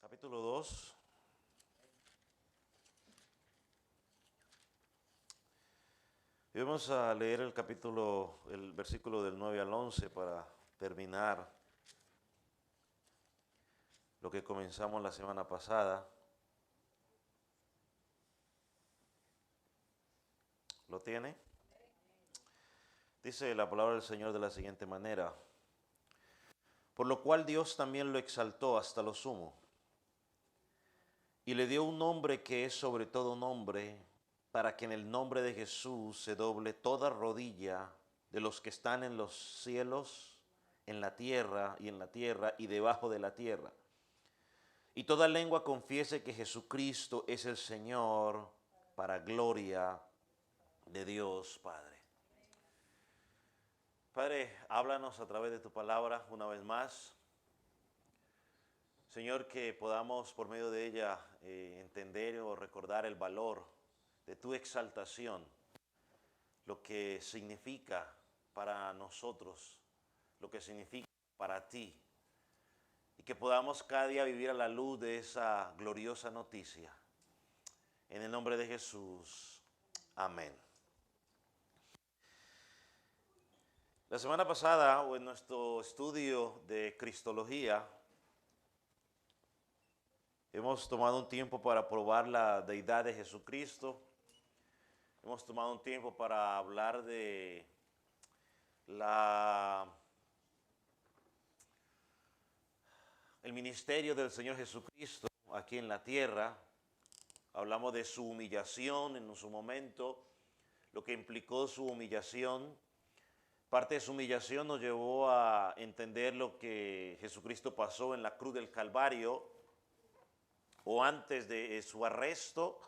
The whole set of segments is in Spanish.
capítulo 2. Y vamos a leer el versículo del 9 al 11 para terminar lo que comenzamos la semana pasada. ¿Lo tiene? Dice la palabra del Señor de la siguiente manera: por lo cual Dios también lo exaltó hasta lo sumo, y le dio un nombre que es sobre todo nombre, para que en el nombre de Jesús se doble toda rodilla de los que están en los cielos, en la tierra y debajo de la tierra. Y toda lengua confiese que Jesucristo es el Señor, para gloria de Dios Padre. Padre, háblanos a través de tu palabra una vez más. Señor, que podamos por medio de ella entender o recordar el valor de tu exaltación, lo que significa para nosotros, lo que significa para ti, y que podamos cada día vivir a la luz de esa gloriosa noticia. En el nombre de Jesús, amén. La semana pasada, o en nuestro estudio de Cristología, hemos tomado un tiempo para probar la deidad de Jesucristo. Hemos tomado un tiempo para hablar de el ministerio del Señor Jesucristo aquí en la tierra. Hablamos de su humillación en su momento, lo que implicó su humillación. Parte de su humillación nos llevó a entender lo que Jesucristo pasó en la cruz del Calvario, o antes de su arresto.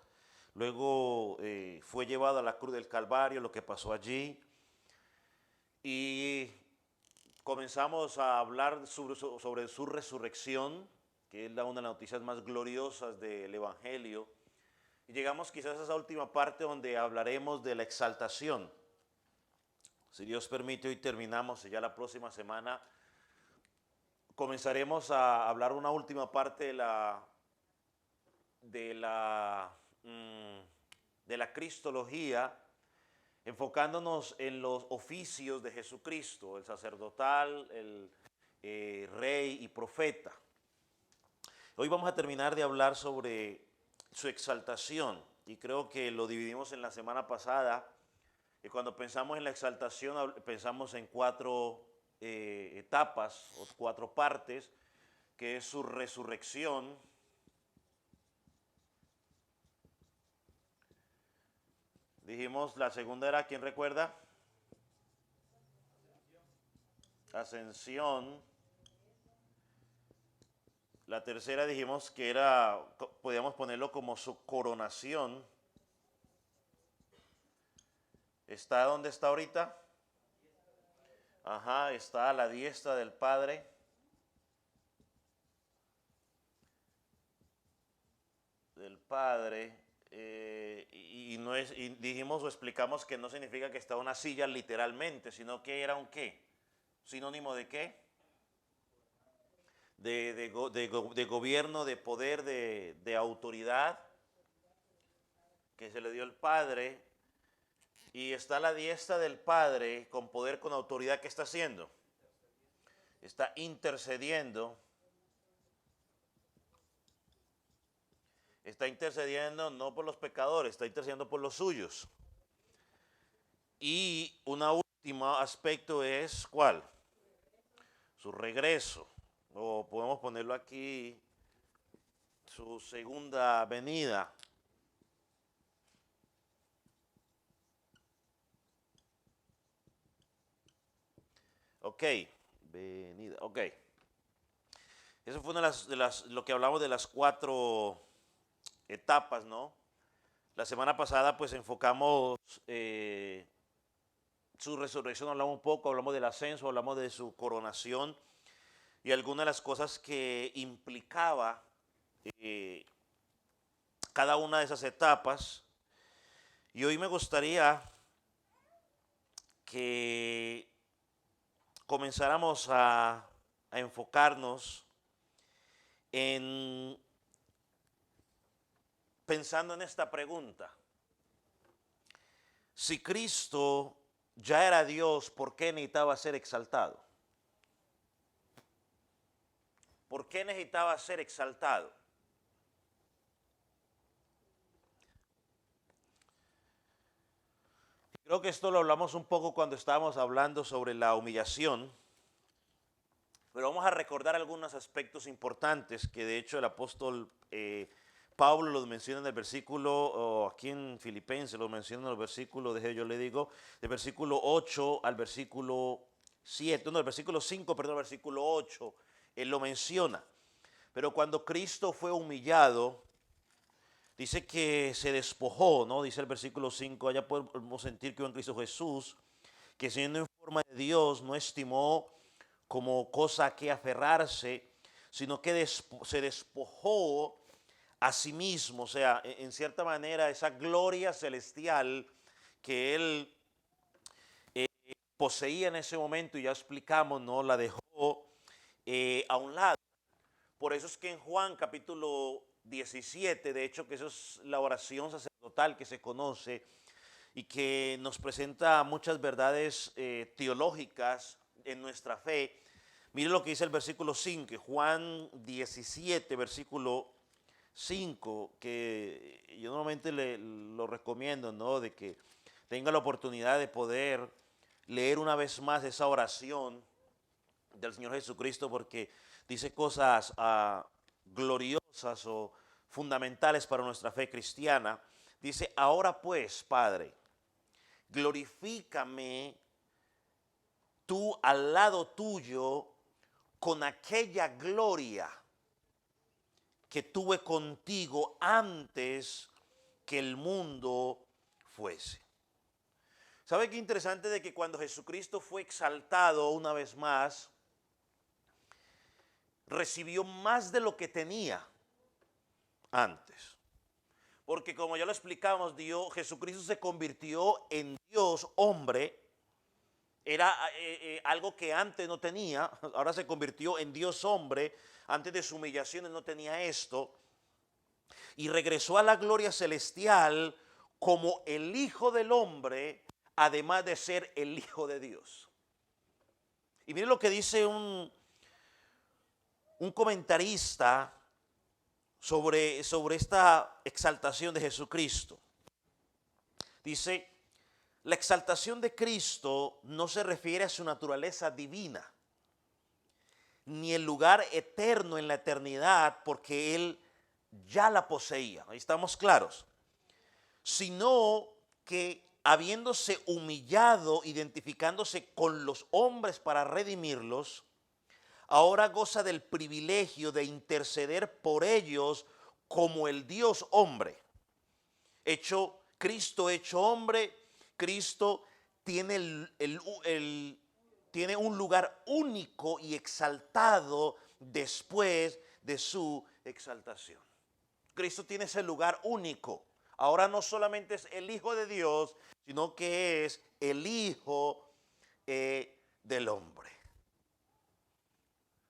Luego fue llevado a la cruz del Calvario, lo que pasó allí. Y comenzamos a hablar sobre su resurrección, que es una de las noticias más gloriosas del Evangelio. Y llegamos quizás a esa última parte donde hablaremos de la exaltación. Si Dios permite, hoy terminamos y ya la próxima semana comenzaremos a hablar una última parte de la, de la cristología, enfocándonos en los oficios de Jesucristo, el sacerdotal, el rey y profeta. Hoy vamos a terminar de hablar sobre su exaltación, y creo que lo dividimos en la semana pasada. Y cuando pensamos en la exaltación, pensamos en cuatro etapas o cuatro partes, que es su resurrección, dijimos la segunda era, ¿quién recuerda? Ascensión. La tercera dijimos que era, podíamos ponerlo como su coronación. ¿Está donde está ahorita? Ajá, está a la diestra del Padre. Del Padre. Y no es, y dijimos o explicamos que no significa que está en una silla literalmente, sino que era un qué. ¿Sinónimo de qué? De gobierno, de poder, de autoridad que se le dio el Padre. Y está a la diestra del Padre con poder, con autoridad. ¿Qué está haciendo? Está intercediendo. Está intercediendo no por los pecadores, está intercediendo por los suyos. Y un último aspecto es, ¿cuál? Su regreso. O podemos ponerlo aquí, su segunda venida. Ok, venida, ok. Eso fue una lo que hablamos de las cuatro etapas, ¿no? La semana pasada pues enfocamos su resurrección, hablamos un poco, hablamos del ascenso, hablamos de su coronación y algunas de las cosas que implicaba eh, cada una de esas etapas. Y hoy me gustaría que comenzáramos a enfocarnos en pensando en esta pregunta. Si Cristo ya era Dios, ¿por qué necesitaba ser exaltado? ¿Por qué necesitaba ser exaltado? Creo que esto lo hablamos un poco cuando estábamos hablando sobre la humillación, pero vamos a recordar algunos aspectos importantes que de hecho el apóstol Pablo los menciona en el versículo, o aquí en Filipenses los menciona en el versículo, yo le digo, del versículo 8 al versículo 7, no, del versículo 5, perdón, al versículo 8, él lo menciona. Pero cuando Cristo fue humillado, dice que se despojó, ¿no? Dice el versículo 5, allá podemos sentir que en Cristo Jesús, que siendo en forma de Dios, no estimó como cosa a que aferrarse, sino que se despojó a sí mismo, o sea, en cierta manera esa gloria celestial que él poseía en ese momento, y ya explicamos, ¿no? La dejó a un lado. Por eso es que en Juan capítulo 17, de hecho que eso es la oración sacerdotal que se conoce y que nos presenta muchas verdades teológicas en nuestra fe. Mire lo que dice el versículo 5, Juan 17, versículo 5, que yo normalmente lo recomiendo, ¿no? De que tenga la oportunidad de poder leer una vez más esa oración del Señor Jesucristo, porque dice cosas gloriosas o fundamentales para nuestra fe cristiana. Dice, ahora pues, Padre, glorifícame tú al lado tuyo con aquella gloria que tuve contigo antes que el mundo fuese. ¿Sabe qué interesante de que cuando Jesucristo fue exaltado una vez más, recibió más de lo que tenía antes? Porque como ya lo explicamos, Jesucristo se convirtió en Dios hombre. Era algo que antes no tenía, ahora se convirtió en Dios hombre. Antes de su humillación él no tenía esto. Y regresó a la gloria celestial como el Hijo del Hombre, además de ser el Hijo de Dios. Y miren lo que dice un comentarista sobre esta exaltación de Jesucristo. Dice, la exaltación de Cristo no se refiere a su naturaleza divina, ni el lugar eterno en la eternidad, porque Él ya la poseía. Ahí estamos claros. Sino que habiéndose humillado, identificándose con los hombres para redimirlos, ahora goza del privilegio de interceder por ellos como el Dios hombre. Cristo hecho hombre, Cristo tiene, tiene un lugar único y exaltado después de su exaltación. Cristo tiene ese lugar único. Ahora no solamente es el Hijo de Dios, sino que es el Hijo del hombre.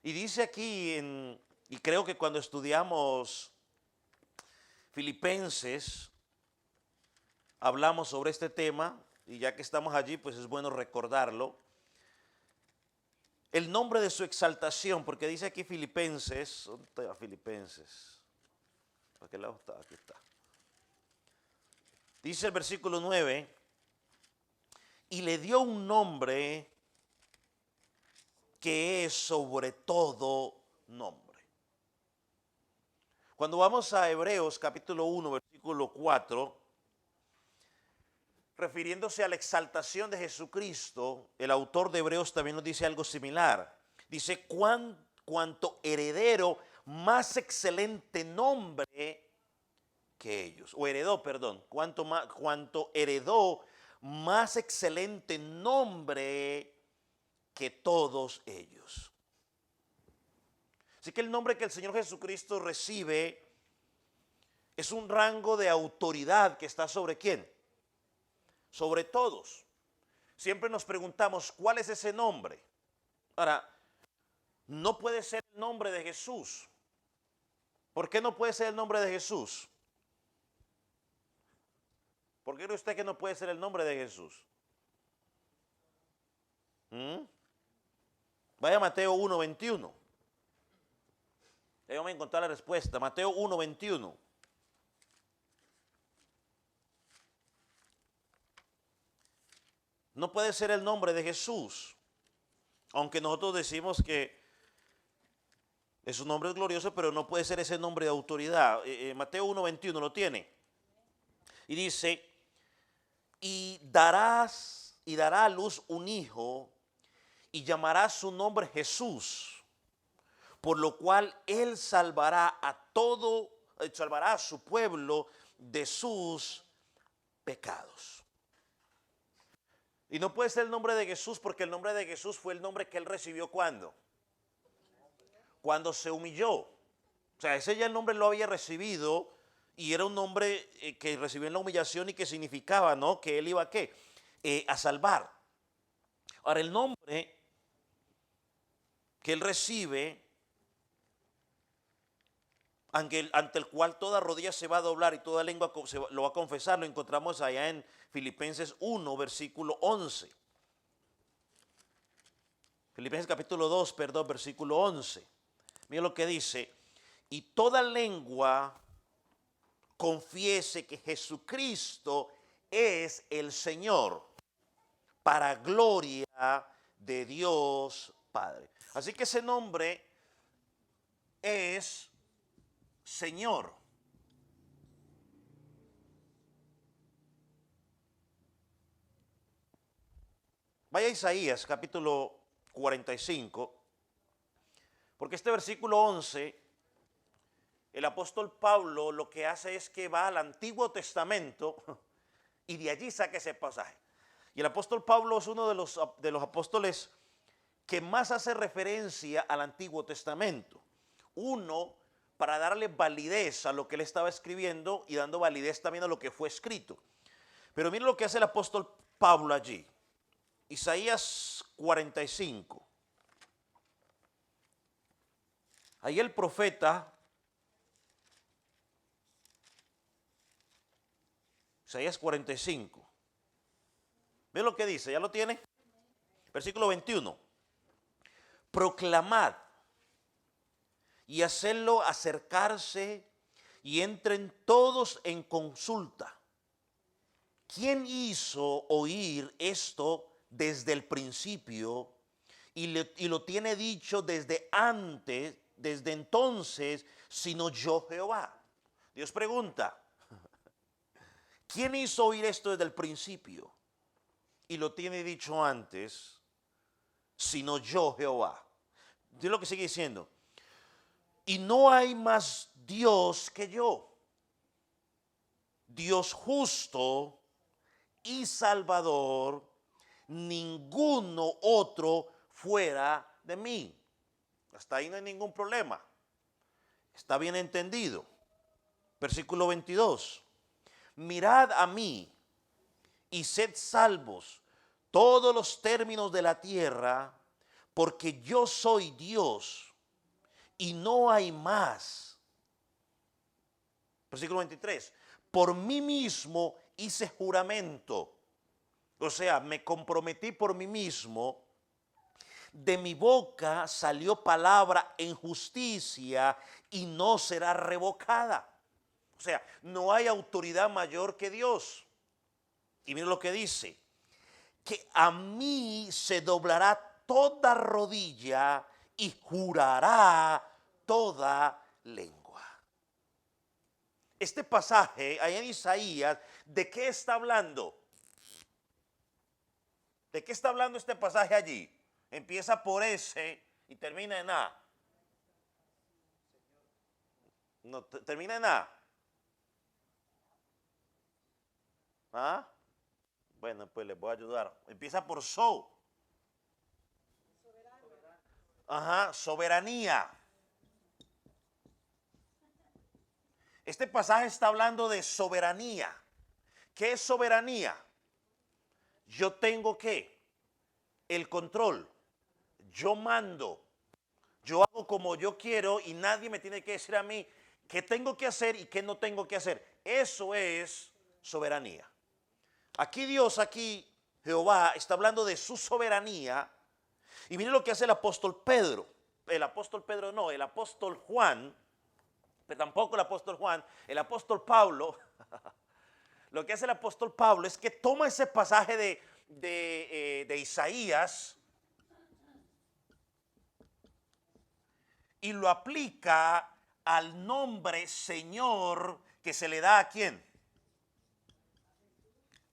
Y dice aquí, y creo que cuando estudiamos Filipenses, hablamos sobre este tema, y ya que estamos allí, pues es bueno recordarlo. El nombre de su exaltación, porque dice aquí Filipenses, ¿dónde está Filipenses? ¿Para qué lado está? Aquí está. Dice el versículo 9, y le dio un nombre que es sobre todo nombre. Cuando vamos a Hebreos capítulo 1, versículo 4, refiriéndose a la exaltación de Jesucristo, el autor de Hebreos también nos dice algo similar. Dice, cuanto heredero más excelente nombre que ellos, o heredó, perdón, cuanto heredó más excelente nombre que todos ellos. Así que el nombre que el Señor Jesucristo recibe es un rango de autoridad que está sobre ¿quién? Sobre todos. Siempre nos preguntamos, ¿cuál es ese nombre? Ahora, no puede ser el nombre de Jesús. ¿Por qué no puede ser el nombre de Jesús? ¿Por qué cree usted que no puede ser el nombre de Jesús? ¿Mm? Vaya a Mateo 1:21. Ahí vamos a encontrar la respuesta. Mateo 1:21. No puede ser el nombre de Jesús, aunque nosotros decimos que es un nombre glorioso, pero no puede ser ese nombre de autoridad. Mateo 1:21 lo tiene. Y dice, dará a luz un hijo y llamará su nombre Jesús, por lo cual él salvará a su pueblo de sus pecados. Y no puede ser el nombre de Jesús porque el nombre de Jesús fue el nombre que él recibió cuando se humilló. O sea, ese ya el nombre lo había recibido y era un nombre que recibió en la humillación y que significaba, ¿no? Que él iba a ¿qué? A salvar. Ahora, el nombre que él recibe, ante el cual toda rodilla se va a doblar y toda lengua lo va a confesar, lo encontramos allá en Filipenses 1, versículo 11. Filipenses capítulo 2, perdón, versículo 11. Mira lo que dice, y toda lengua confiese que Jesucristo es el Señor, para gloria de Dios Padre. Así que ese nombre es Señor. Vaya a Isaías capítulo 45, porque este versículo 11, el apóstol Pablo lo que hace es que va al Antiguo Testamento y de allí saca ese pasaje. Y el apóstol Pablo es uno de los apóstoles que más hace referencia al Antiguo Testamento. Uno, para darle validez a lo que él estaba escribiendo y dando validez también a lo que fue escrito. Pero mire lo que hace el apóstol Pablo allí. Isaías 45. Ahí el profeta, Isaías 45. ¿Ve lo que dice? ¿Ya lo tiene? Versículo 21. Proclamad y hacerlo acercarse y entren todos en consulta. ¿Quién hizo oír esto desde el principio y lo tiene dicho desde antes, desde entonces, sino yo Jehová? Dios pregunta, ¿quién hizo oír esto desde el principio y lo tiene dicho antes, sino yo Jehová? Dios lo que sigue diciendo, y no hay más Dios que yo, Dios justo y salvador, ninguno otro fuera de mí. Hasta ahí no hay ningún problema. Está bien entendido. Versículo 22. Mirad a mí y sed salvos todos los términos de la tierra, porque yo soy Dios y no hay más. Versículo 23. Por mí mismo hice juramento. O sea, me comprometí por mí mismo. De mi boca salió palabra en justicia y no será revocada. O sea, no hay autoridad mayor que Dios. Y miren lo que dice. Que a mí se doblará toda rodilla y jurará toda lengua. Este pasaje, allá en Isaías, ¿de qué está hablando? ¿De qué está hablando este pasaje allí? Empieza por S y termina en A. No, termina en A. ¿Ah? Bueno, pues les voy a ayudar. Empieza por So. Ajá, soberanía. Este pasaje está hablando de soberanía. ¿Qué es soberanía? Yo tengo ¿qué? El control. Yo mando. Yo hago como yo quiero y nadie me tiene que decir a mí qué tengo que hacer y qué no tengo que hacer. Eso es soberanía. Aquí Dios, aquí Jehová está hablando de su soberanía. Y mire lo que hace el apóstol Pedro. El apóstol Pedro no, el apóstol Juan, pero tampoco el apóstol Juan, el apóstol Pablo. Lo que hace el apóstol Pablo es que toma ese pasaje de Isaías y lo aplica al nombre Señor que se le da ¿a quién?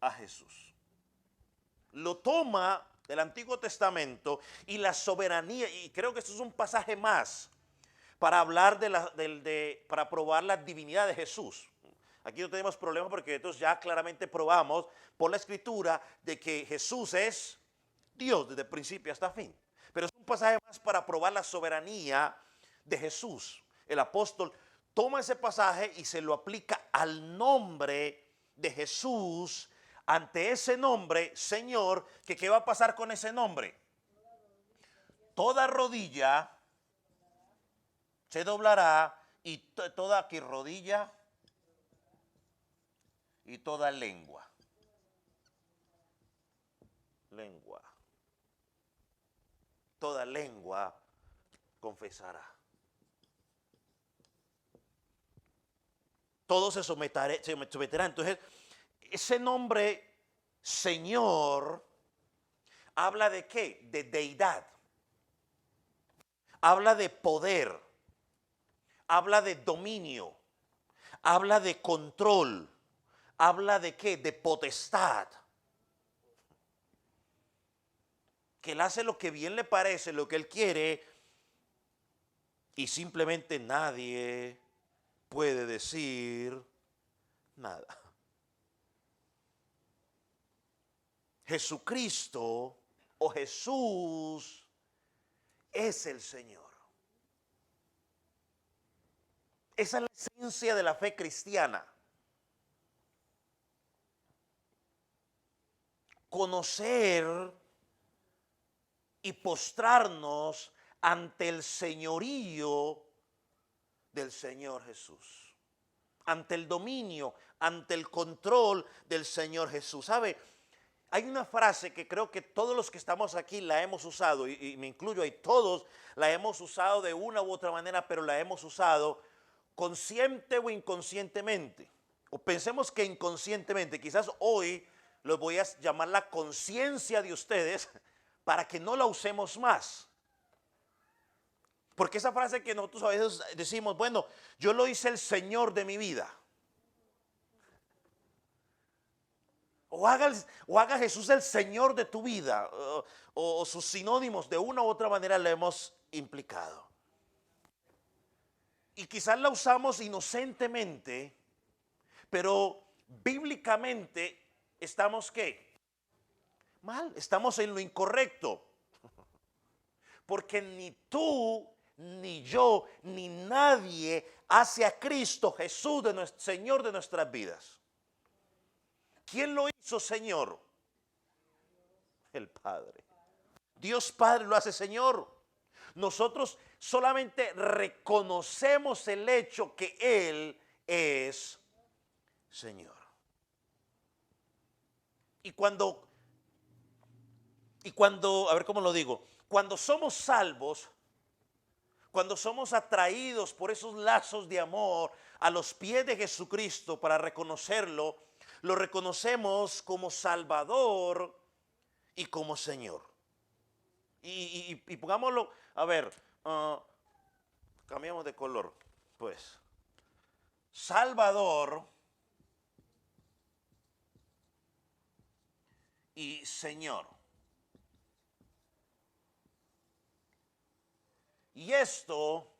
A Jesús. Lo toma del Antiguo Testamento y la soberanía, y creo que esto es un pasaje más para hablar para probar la divinidad de Jesús. Aquí no tenemos problema porque entonces ya claramente probamos por la Escritura de que Jesús es Dios desde principio hasta fin. Pero es un pasaje más para probar la soberanía de Jesús. El apóstol toma ese pasaje y se lo aplica al nombre de Jesús. Ante ese nombre, Señor, que ¿qué va a pasar con ese nombre? Toda rodilla se doblará y toda aquí rodilla y toda lengua. Toda lengua confesará. Todo se someterá. Entonces, ese nombre Señor habla de ¿qué? De deidad. Habla de poder. Habla de dominio. Habla de control. Habla de ¿qué? De potestad. Que él hace lo que bien le parece, lo que él quiere, y simplemente nadie puede decir nada. Jesucristo o Jesús es el Señor. Esa es la esencia de la fe cristiana. Conocer y postrarnos ante el señorío del Señor Jesús, ante el dominio, ante el control del Señor Jesús. ¿Sabe? Hay una frase que creo que todos los que estamos aquí la hemos usado, y me incluyo ahí, todos la hemos usado de una u otra manera, pero la hemos usado consciente o inconscientemente. O pensemos que inconscientemente, quizás hoy lo voy a llamar la conciencia de ustedes para que no la usemos más. Porque esa frase que nosotros a veces decimos, bueno, yo lo hice el Señor de mi vida. O haga Jesús el Señor de tu vida. O sus sinónimos de una u otra manera le hemos implicado. Y quizás la usamos inocentemente, pero bíblicamente estamos ¿qué? Mal, estamos en lo incorrecto. Porque ni tú, ni yo, ni nadie hace a Cristo Jesús de nuestro Señor de nuestras vidas. ¿Quién lo hizo Señor? El Padre. Dios Padre lo hace Señor. Nosotros solamente reconocemos el hecho que Él es Señor. Y cuando, a ver cómo lo digo, cuando somos salvos, cuando somos atraídos por esos lazos de amor a los pies de Jesucristo para reconocerlo, lo reconocemos como Salvador y como Señor. Y pongámoslo, a ver, cambiamos de color, pues. Salvador y Señor. Y esto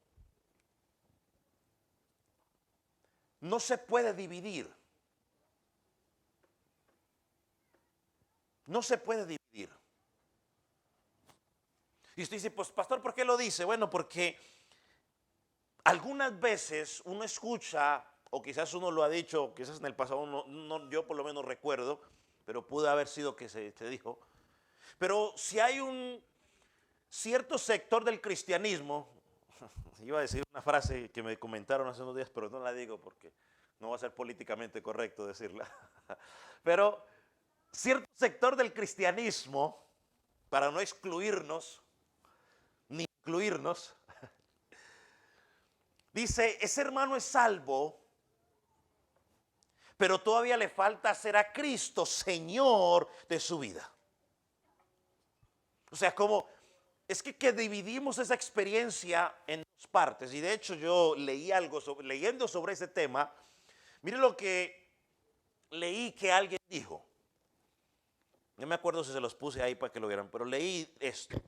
no se puede dividir. No se puede dividir. Y usted dice, pues pastor, ¿por qué lo dice? Bueno, porque algunas veces uno escucha, o quizás uno lo ha dicho, quizás en el pasado, yo por lo menos recuerdo, pero pudo haber sido que se dijo. Pero si hay un cierto sector del cristianismo, iba a decir una frase que me comentaron hace unos días, pero no la digo porque no va a ser políticamente correcto decirla. Pero cierto sector del cristianismo, para no excluirnos ni incluirnos, dice, ese hermano es salvo, pero todavía le falta hacer a Cristo Señor de su vida. O sea, como es que dividimos esa experiencia en dos partes. Y de hecho yo leí algo, leyendo sobre ese tema, mire lo que leí que alguien dijo. No me acuerdo si se los puse ahí para que lo vieran, pero leí esto.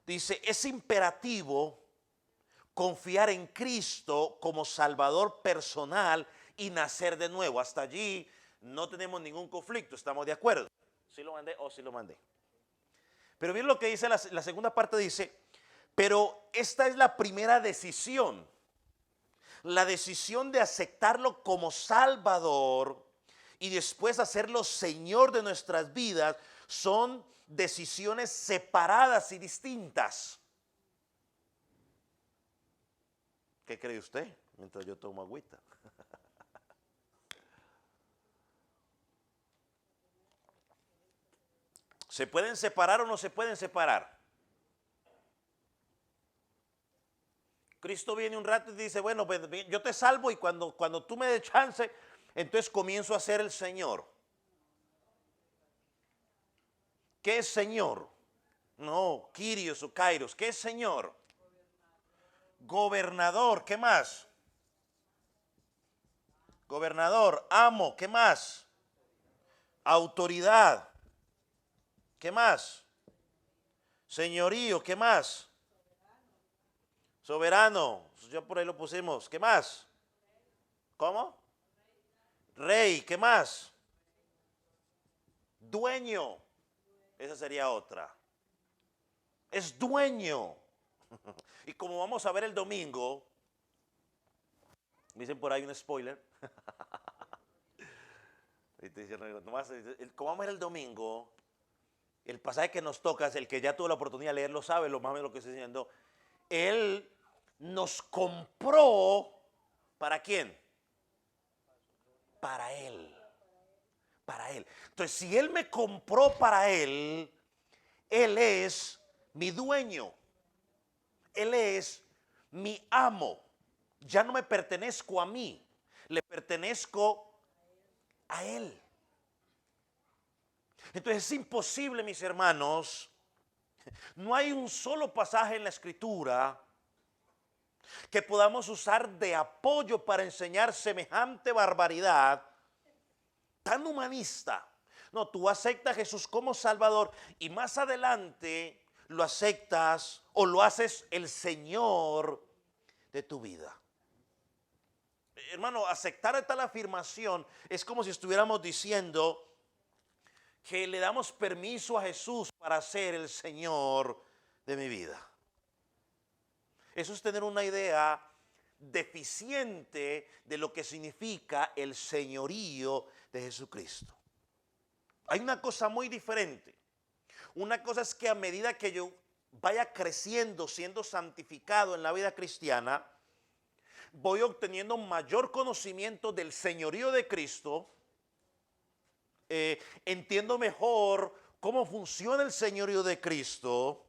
Dice, es imperativo confiar en Cristo como Salvador personal y nacer de nuevo. Hasta allí no tenemos ningún conflicto, estamos de acuerdo. ¿Sí lo mandé o sí lo mandé? Pero miren lo que dice la segunda parte, dice, pero esta es la primera decisión. La decisión de aceptarlo como Salvador y después hacerlo Señor de nuestras vidas son decisiones separadas y distintas. ¿Qué cree usted? Mientras yo tomo agüita. ¿Se pueden separar o no se pueden separar? Cristo viene un rato y dice, bueno, pues, yo te salvo y cuando tú me des chance, entonces comienzo a ser el Señor. ¿Qué es Señor? No, Kyrios o Kairos. ¿Qué es Señor? Gobernador. ¿Qué más? Gobernador. Amo. ¿Qué más? Autoridad. ¿Qué más? Señorío. ¿Qué más? Soberano. Ya por ahí lo pusimos. ¿Qué más? ¿Cómo? Rey. ¿Qué más? Dueño. Esa sería otra. Es dueño. Y como vamos a ver el domingo, me dicen por ahí un spoiler. Como vamos a ver el domingo, el pasaje que nos toca, es el que ya tuvo la oportunidad de leerlo, sabe lo más o menos lo que estoy diciendo. Él nos compró, ¿para quién? Para Él. Para Él. Entonces, si Él me compró para Él, Él es mi dueño. Él es mi amo. Ya no me pertenezco a mí, le pertenezco a Él. Entonces es imposible, mis hermanos, no hay un solo pasaje en la Escritura que podamos usar de apoyo para enseñar semejante barbaridad tan humanista. No, tú aceptas a Jesús como Salvador y más adelante lo aceptas o lo haces el Señor de tu vida. Hermano, aceptar tal afirmación es como si estuviéramos diciendo que le damos permiso a Jesús para ser el Señor de mi vida. Eso es tener una idea deficiente de lo que significa el señorío de Jesucristo. Hay una cosa muy diferente. Una cosa es que a medida que yo vaya creciendo, siendo santificado en la vida cristiana, voy obteniendo mayor conocimiento del señorío de Cristo, entiendo mejor cómo funciona el señorío de Cristo.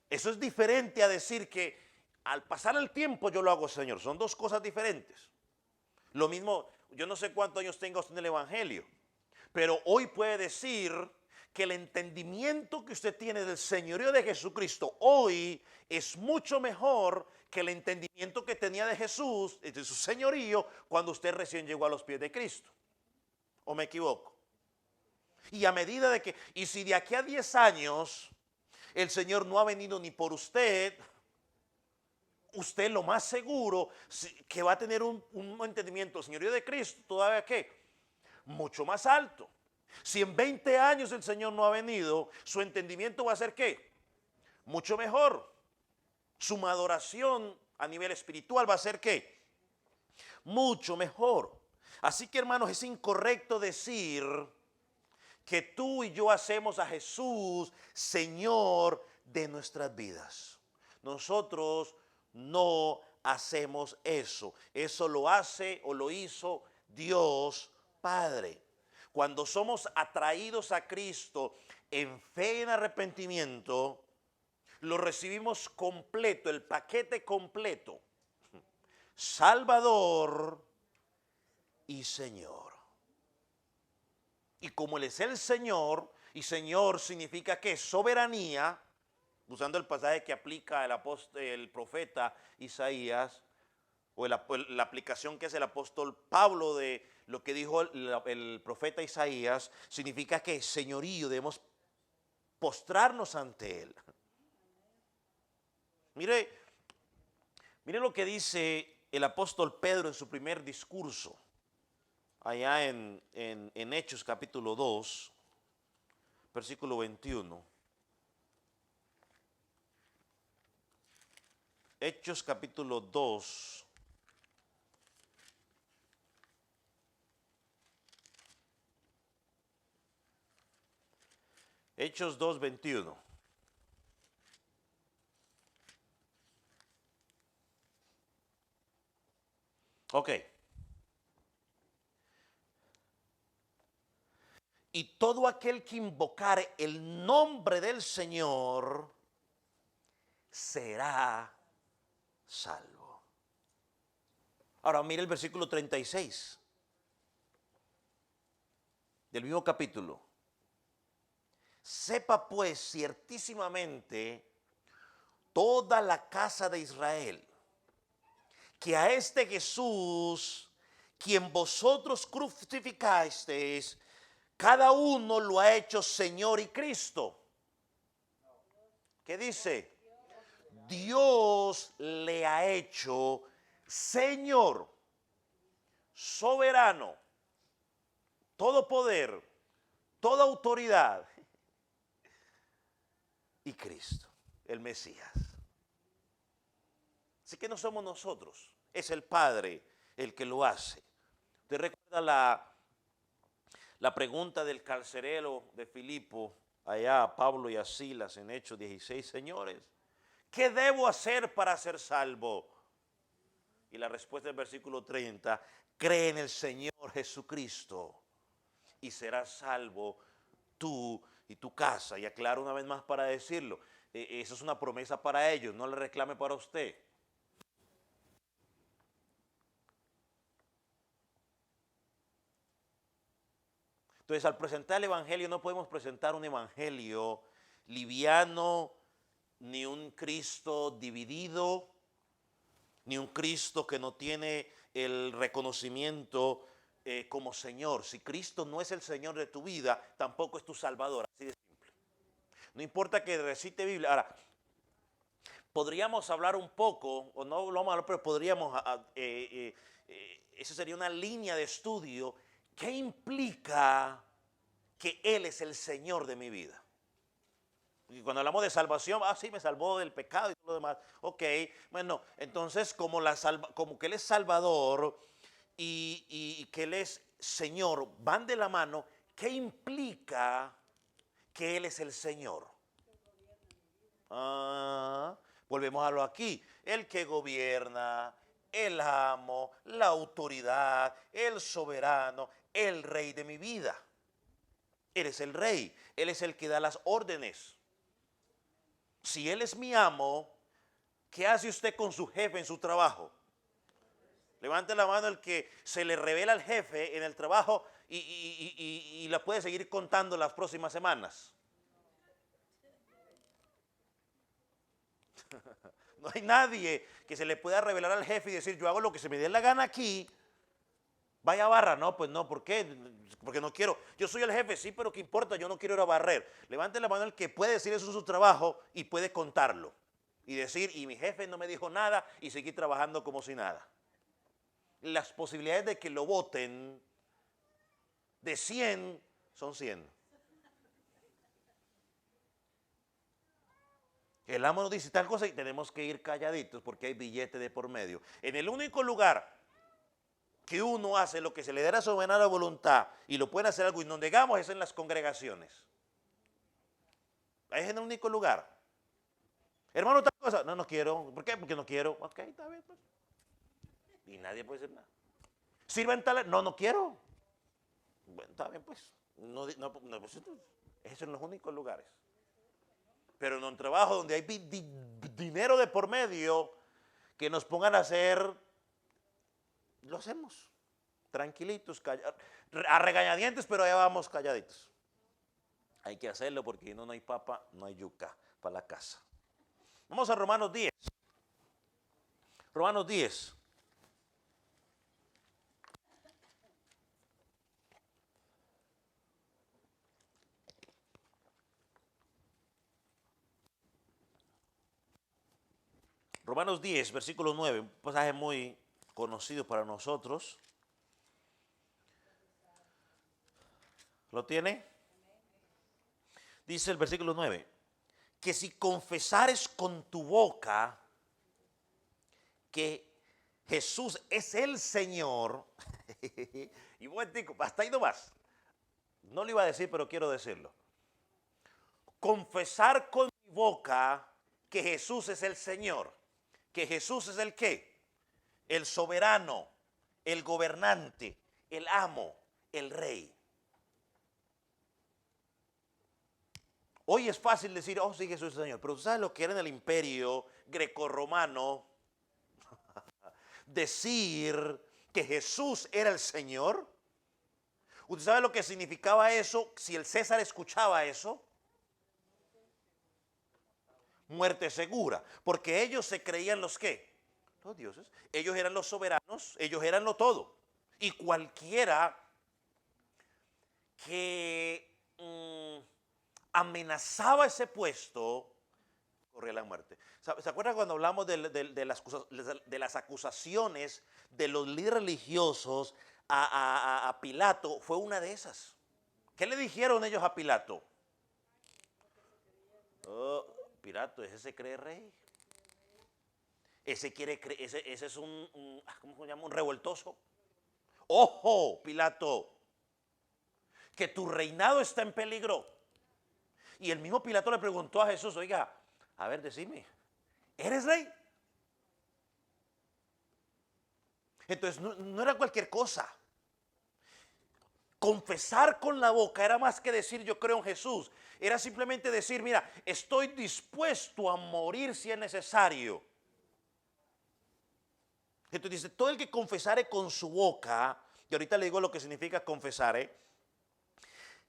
Eso es diferente a decir que al pasar el tiempo yo lo hago Señor. Son dos cosas diferentes. Lo mismo, yo no sé cuántos años tenga usted en el Evangelio, pero hoy puede decir que el entendimiento que usted tiene del señorío de Jesucristo hoy es mucho mejor que el entendimiento que tenía de Jesús, de su señorío, cuando usted recién llegó a los pies de Cristo. ¿O me equivoco? Y a medida de que, y si de aquí a 10 años el Señor no ha venido ni por usted, usted lo más seguro que va a tener un entendimiento del señorío de Cristo todavía que mucho más alto. Si en 20 años el Señor no ha venido, su entendimiento va a ser ¿qué? Mucho mejor. Su adoración a nivel espiritual va a ser ¿qué? Mucho mejor. Así que, hermanos, es incorrecto decir que tú y yo hacemos a Jesús Señor de nuestras vidas. Nosotros no hacemos eso. Eso lo hace o lo hizo Dios Padre. Cuando somos atraídos a Cristo en fe y en arrepentimiento, lo recibimos completo, el paquete completo. Salvador y Señor. Y como Él es el Señor, y Señor significa que soberanía, usando el pasaje que aplica el profeta Isaías, o la aplicación que es el apóstol Pablo de lo que dijo el profeta Isaías, significa que señorío, debemos postrarnos ante Él. Mire lo que dice el apóstol Pedro en su primer discurso, allá en Hechos capítulo 2, versículo 21. Hechos capítulo 2. Hechos 2, 21. Ok. Y todo aquel que invocare el nombre del Señor será salvo. Ahora mire el versículo 36 del mismo capítulo. Sepa pues ciertísimamente toda la casa de Israel que a este Jesús, quien vosotros crucificasteis, cada uno lo ha hecho Señor y Cristo. ¿Qué dice? Dios le ha hecho Señor, soberano, todo poder, toda autoridad y Cristo, el Mesías. Así que no somos nosotros, es el Padre el que lo hace. ¿Usted recuerda la pregunta del carcelero de Filipo, allá a Pablo y a Silas en Hechos 16, señores, ¿qué debo hacer para ser salvo? Y la respuesta del versículo 30, cree en el Señor Jesucristo y serás salvo tú y tu casa. Y aclaro una vez más para decirlo, eso es una promesa para ellos, no le reclame para usted. Entonces, al presentar el Evangelio no podemos presentar un Evangelio liviano, ni un Cristo dividido, ni un Cristo que no tiene el reconocimiento como Señor. Si Cristo no es el Señor de tu vida, tampoco es tu Salvador, así de simple. No importa que recite Biblia. Ahora, podríamos hablar un poco, o no lo vamos a hablar, pero podríamos, esa sería una línea de estudio. ¿Qué implica que Él es el Señor de mi vida? Y cuando hablamos de salvación, sí, me salvó del pecado y todo lo demás. Ok, bueno, entonces como que Él es Salvador y que Él es Señor, van de la mano. ¿Qué implica que Él es el Señor? Volvemos a lo aquí. El que gobierna, el amo, la autoridad, el soberano, el rey de mi vida. Él es el rey, Él es el que da las órdenes. Si Él es mi amo, ¿qué hace usted con su jefe en su trabajo? Levante la mano el que se le revela al jefe en el trabajo y la puede seguir contando las próximas semanas. No hay nadie que se le pueda revelar al jefe y decir, yo hago lo que se me dé la gana aquí. Vaya barra, no, pues no, ¿por qué? Porque no quiero. Yo soy el jefe, sí, pero ¿qué importa? Yo no quiero ir a barrer. Levante la mano el que puede decir eso en su trabajo y puede contarlo. Y decir, y mi jefe no me dijo nada y seguir trabajando como si nada. Las posibilidades de que lo voten de 100 son 100. El amo nos dice tal cosa y tenemos que ir calladitos porque hay billete de por medio. En el único lugar que uno hace lo que se le da la soberana voluntad y lo pueden hacer algo y nos negamos es en las congregaciones. Ahí es en el único lugar. Hermano, tal cosa. No, no quiero. ¿Por qué? Porque no quiero. Ok, está bien, pues. Y nadie puede decir nada. Sirva en tal. No, no quiero. Bueno, está bien, pues. Pues, esos son los únicos lugares. Pero en un trabajo donde hay dinero de por medio, que nos pongan a hacer, lo hacemos. Tranquilitos, a regañadientes, pero ya vamos calladitos. Hay que hacerlo porque no hay papa, no hay yuca para la casa. Vamos a Romanos 10. Romanos 10. Romanos 10, versículo 9, un pasaje muy conocido para nosotros. ¿Lo tiene? Dice el versículo 9, que si confesares con tu boca que Jesús es el Señor, y momentico, hasta ahí nomás. No lo iba a decir, pero quiero decirlo. Confesar con mi boca que Jesús es el Señor, que Jesús es el qué, el soberano, el gobernante, el amo, el rey. Hoy es fácil decir, oh sí, Jesús es el Señor, pero ¿tú sabes lo que era en el imperio grecorromano? Decir que Jesús era el Señor. ¿Usted sabe lo que significaba eso si el César escuchaba eso? Muerte segura, porque ellos se creían los qué, los dioses. Ellos eran los soberanos, ellos eran lo todo. Y cualquiera que amenazaba ese puesto corría la muerte. ¿Se acuerdan cuando hablamos de las acusaciones de los líderes religiosos a Pilato? Fue una de esas. ¿Qué le dijeron ellos a Pilato? Oh, Pilato, ese se cree rey. Ese quiere creer, ese es ¿cómo se llama? Un revoltoso. Ojo, Pilato, que tu reinado está en peligro. Y el mismo Pilato le preguntó a Jesús, oiga, a ver, decime, ¿eres rey? Entonces no era cualquier cosa. Confesar con la boca era más que decir yo creo en Jesús. Era simplemente decir, mira, estoy dispuesto a morir si es necesario. Entonces dice, todo el que confesare con su boca, y ahorita le digo lo que significa confesar,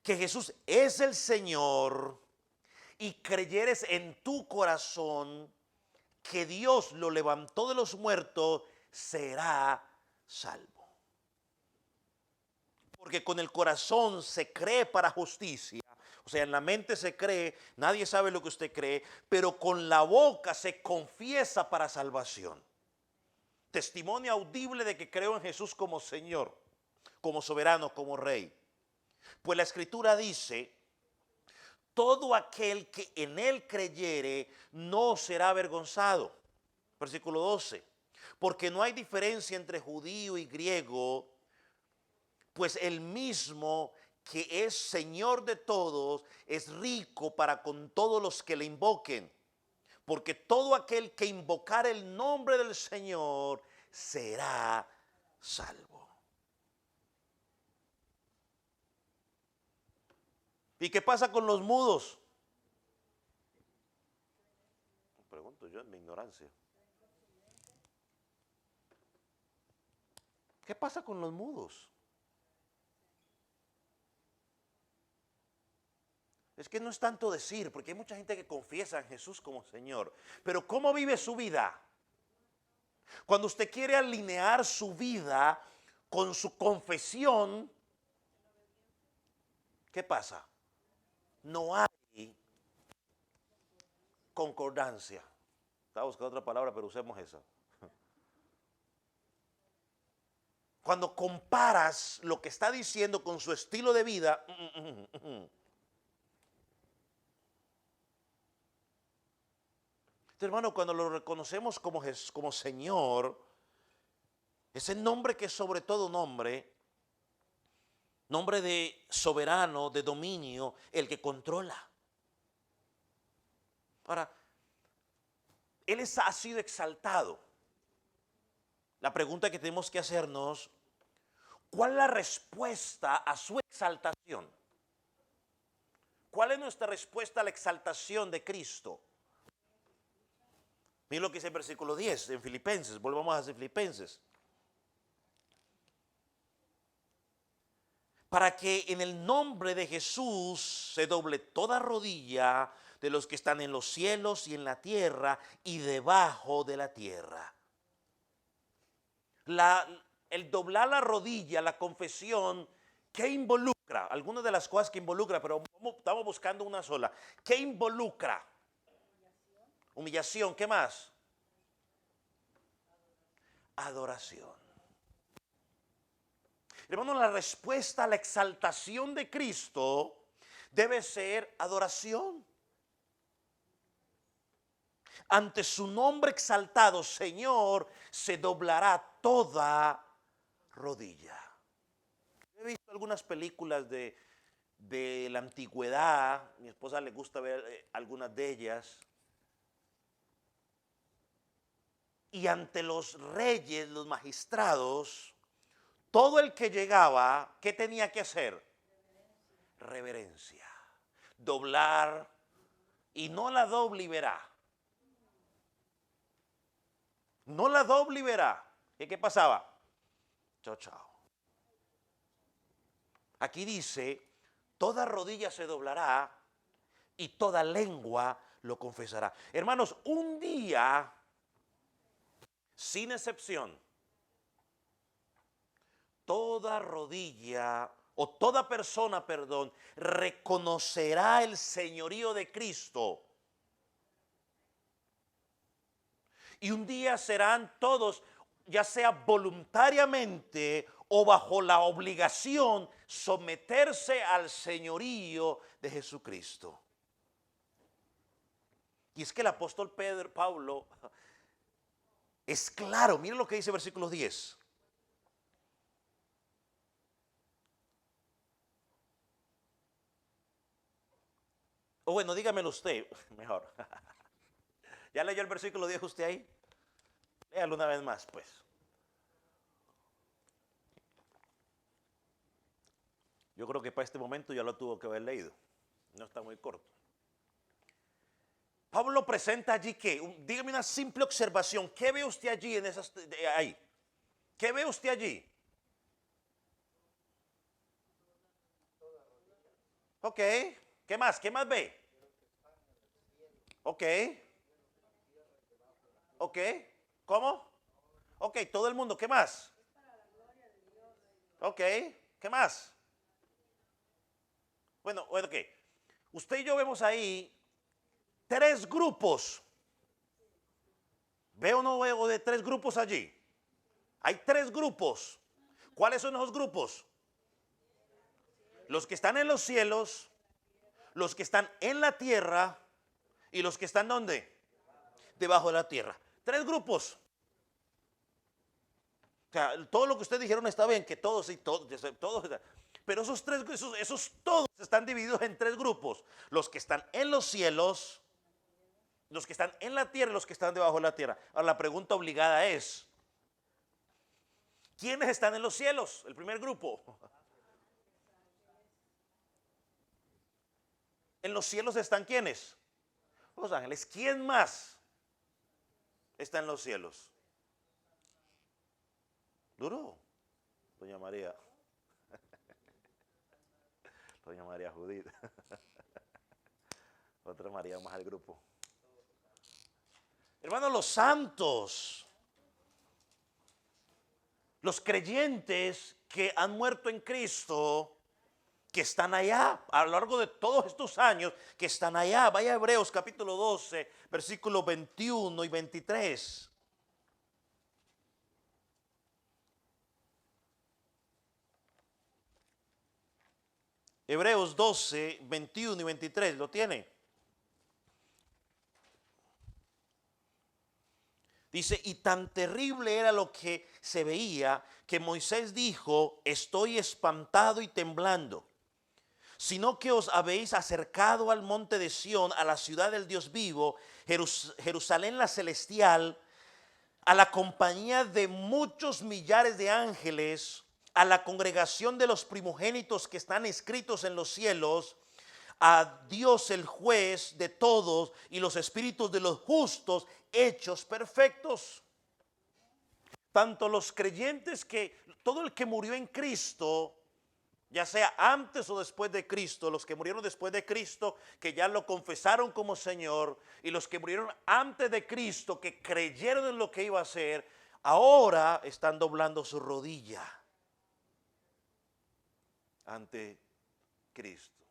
que Jesús es el Señor y creyeres en tu corazón que Dios lo levantó de los muertos, será salvo. Porque con el corazón se cree para justicia, o sea, en la mente se cree, nadie sabe lo que usted cree, pero con la boca se confiesa para salvación. Testimonio audible de que creo en Jesús como Señor, como soberano, como Rey. Pues la Escritura dice, todo aquel que en Él creyere no será avergonzado. Versículo 12. Porque no hay diferencia entre judío y griego, pues el mismo que es Señor de todos es rico para con todos los que le invoquen. Porque todo aquel que invocar el nombre del Señor será salvo. ¿Y qué pasa con los mudos? Pregunto yo en mi ignorancia. ¿Qué pasa con los mudos? Es que no es tanto decir, porque hay mucha gente que confiesa en Jesús como Señor. Pero ¿cómo vive su vida? Cuando usted quiere alinear su vida con su confesión, ¿qué pasa? No hay concordancia. Estaba buscando otra palabra, pero usemos esa. Cuando comparas lo que está diciendo con su estilo de vida, hermano, cuando lo reconocemos como Señor, ese nombre que es sobre todo nombre, nombre de soberano, de dominio, el que controla. Ahora, Él ha sido exaltado. La pregunta que tenemos que hacernos, ¿Cuál es la respuesta a su exaltación? ¿Cuál es nuestra respuesta a la exaltación de Cristo? Miren lo que dice el versículo 10 en Filipenses. Volvamos a Filipenses. Para que en el nombre de Jesús se doble toda rodilla de los que están en los cielos y en la tierra y debajo de la tierra. El doblar la rodilla, la confesión, ¿qué involucra? Algunas de las cosas que involucra, pero estamos buscando una sola. ¿Qué involucra? Humillación, ¿qué más? Adoración. Hermano, la respuesta a la exaltación de Cristo debe ser adoración. Ante su nombre exaltado, Señor, se doblará toda rodilla. He visto algunas películas de la antigüedad. Mi esposa le gusta ver algunas de ellas. Y ante los reyes, los magistrados, todo el que llegaba, ¿qué tenía que hacer? Reverencia. Doblar, y no la doble verá. No la doble verá. ¿Y qué pasaba? Chao, chao. Aquí dice, toda rodilla se doblará y toda lengua lo confesará. Hermanos, un día, sin excepción, toda rodilla o toda persona, perdón, reconocerá el señorío de Cristo. Y un día serán todos, ya sea voluntariamente o bajo la obligación, someterse al señorío de Jesucristo. Y es que el apóstol Pablo es claro. Miren lo que dice versículo 10. O bueno, dígamelo usted, mejor. ¿Ya leyó el versículo 10 usted ahí? Léalo una vez más, pues. Yo creo que para este momento ya lo tuvo que haber leído. No está muy corto. Pablo presenta allí que, dígame una simple observación. ¿Qué ve usted allí en esas, ahí? ¿Qué ve usted allí? Ok. ¿Qué más? ¿Qué más ve? Ok. Ok. ¿Cómo? Ok, todo el mundo. ¿Qué más? Ok. ¿Qué más? Bueno, ok. Usted y yo vemos ahí tres grupos. ¿Veo o no veo de tres grupos allí? Hay tres grupos. ¿Cuáles son esos grupos? Los que están en los cielos, los que están en la tierra y los que están ¿dónde? Debajo de la tierra. Tres grupos. O sea, todo lo que ustedes dijeron está bien, que todos y todos, pero esos tres, esos todos están divididos en tres grupos. Los que están en los cielos, los que están en la tierra y los que están debajo de la tierra. Ahora la pregunta obligada es, ¿quiénes están en los cielos? El primer grupo. En los cielos están ¿quiénes? Los ángeles. ¿Quién más está en los cielos? Duro. Doña María. Doña María Judith. Otra María más al grupo. Hermanos, los santos, los creyentes que han muerto en Cristo, que están allá a lo largo de todos estos años, que están allá. Vaya a Hebreos capítulo 12, versículos 21 y 23. Hebreos 12, 21 y 23, ¿lo tiene? Dice, y tan terrible era lo que se veía que Moisés dijo, estoy espantado y temblando, sino que os habéis acercado al monte de Sión, a la ciudad del Dios vivo, Jerusalén la celestial, a la compañía de muchos millares de ángeles, a la congregación de los primogénitos que están escritos en los cielos, a Dios el juez de todos y los espíritus de los justos hechos perfectos. Tanto los creyentes que todo el que murió en Cristo, ya sea antes o después de Cristo, los que murieron después de Cristo, que ya lo confesaron como Señor, y los que murieron antes de Cristo, que creyeron en lo que iba a hacer, ahora están doblando su rodilla ante Cristo,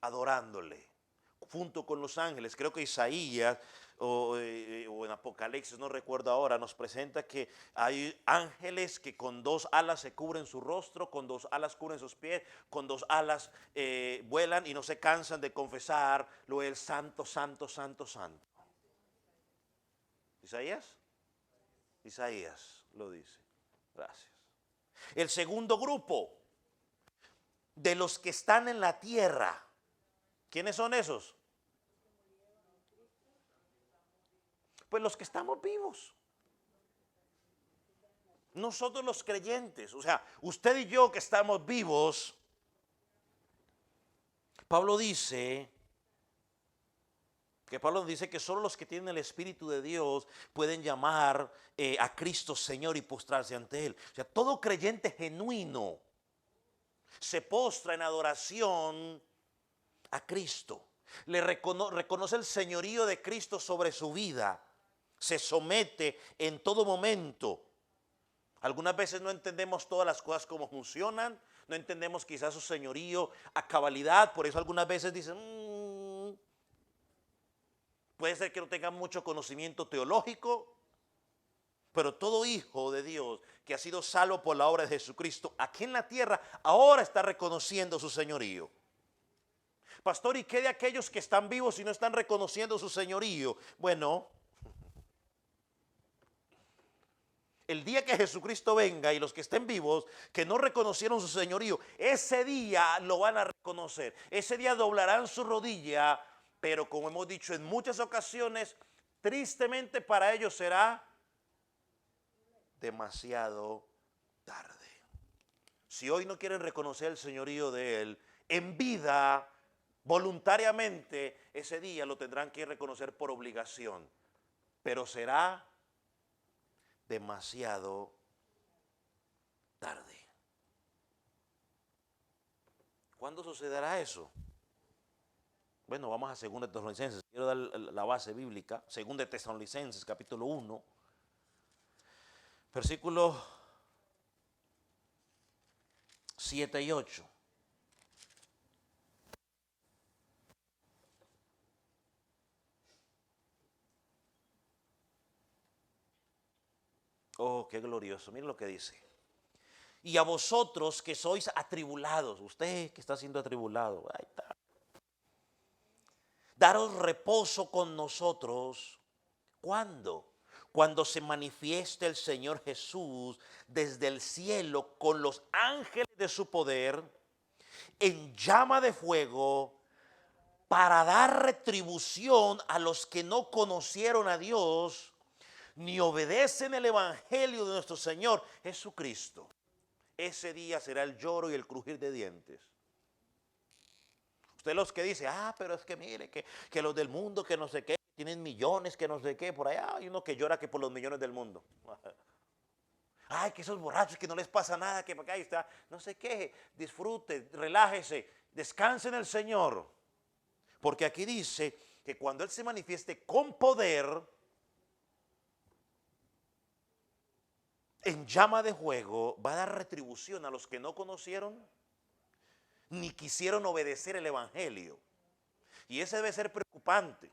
adorándole, junto con los ángeles. Creo que Isaías o en Apocalipsis, no recuerdo ahora, nos presenta que hay ángeles que con dos alas se cubren su rostro, con dos alas cubren sus pies, con dos alas vuelan y no se cansan de confesar lo del santo, santo, santo, santo. ¿Isaías? Isaías lo dice. Gracias. El segundo grupo de los que están en la tierra, ¿quiénes son esos? Pues los que estamos vivos. Nosotros los creyentes, o sea, usted y yo que estamos vivos, Pablo dice que solo los que tienen el Espíritu de Dios pueden llamar a Cristo Señor y postrarse ante Él. O sea, todo creyente genuino se postra en adoración a Cristo. Reconoce el señorío de Cristo sobre su vida. Se somete en todo momento. Algunas veces no entendemos todas las cosas como funcionan. No entendemos quizás su señorío a cabalidad. Por eso algunas veces dicen, puede ser que no tengan mucho conocimiento teológico. Pero todo hijo de Dios que ha sido salvo por la obra de Jesucristo aquí en la tierra, ahora está reconociendo su señorío. Pastor, ¿y qué de aquellos que están vivos y no están reconociendo su señorío? Bueno, el día que Jesucristo venga y los que estén vivos, que no reconocieron su señorío, ese día lo van a reconocer. Ese día doblarán su rodilla, pero como hemos dicho en muchas ocasiones, tristemente para ellos será demasiado tarde. Si hoy no quieren reconocer el señorío de Él, en vida, voluntariamente, ese día lo tendrán que reconocer por obligación. Pero será demasiado tarde. ¿Cuándo sucederá eso? Bueno, vamos a 2 Tesalonicenses. Quiero dar la base bíblica. 2 Tesalonicenses, capítulo 1, versículos 7 y 8. Oh, qué glorioso. Miren lo que dice. Y a vosotros que sois atribulados, usted que está siendo atribulado, ahí está. Daros reposo con nosotros. ¿Cuándo? Cuando se manifieste el Señor Jesús desde el cielo con los ángeles de su poder en llama de fuego para dar retribución a los que no conocieron a Dios ni obedecen el evangelio de nuestro Señor Jesucristo. Ese día será el lloro y el crujir de dientes. Usted los que dice, pero es que mire, que los del mundo, que no sé qué, tienen millones, que no sé qué, por allá hay uno que llora que por los millones del mundo. Ay, que esos borrachos que no les pasa nada, que para acá está, no sé qué, disfrute, relájese, descanse en el Señor. Porque aquí dice que cuando Él se manifieste con poder, en llama de fuego, va a dar retribución a los que no conocieron ni quisieron obedecer el evangelio. Y ese debe ser preocupante.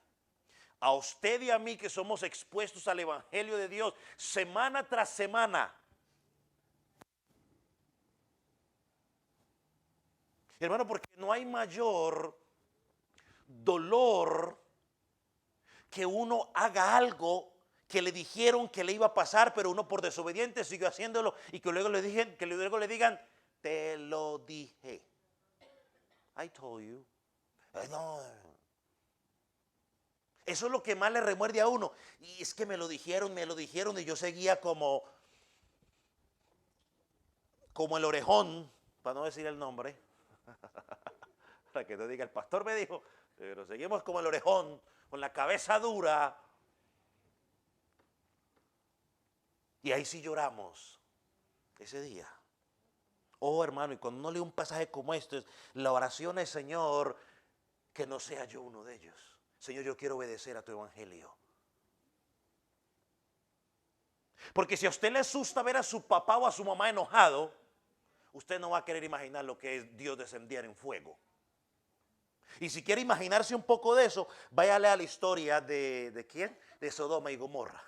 A usted y a mí que somos expuestos al evangelio de Dios semana tras semana. Hermano, porque no hay mayor dolor que uno haga algo que le dijeron que le iba a pasar, pero uno por desobediente siguió haciéndolo y que luego le digan, te lo dije. I told you. No. Eso es lo que más le remuerde a uno. Y es que me lo dijeron y yo seguía como como el orejón, para no decir el nombre, para que te diga, el pastor me dijo, pero seguimos como el orejón, con la cabeza dura. Y ahí sí lloramos ese día. Oh, hermano, y cuando uno lee un pasaje como este, la oración es, Señor, que no sea yo uno de ellos. Señor, yo quiero obedecer a tu evangelio. Porque si a usted le asusta ver a su papá o a su mamá enojado, usted no va a querer imaginar lo que es Dios descender en fuego. Y si quiere imaginarse un poco de eso, váyale a la historia ¿de quién? De Sodoma y Gomorra.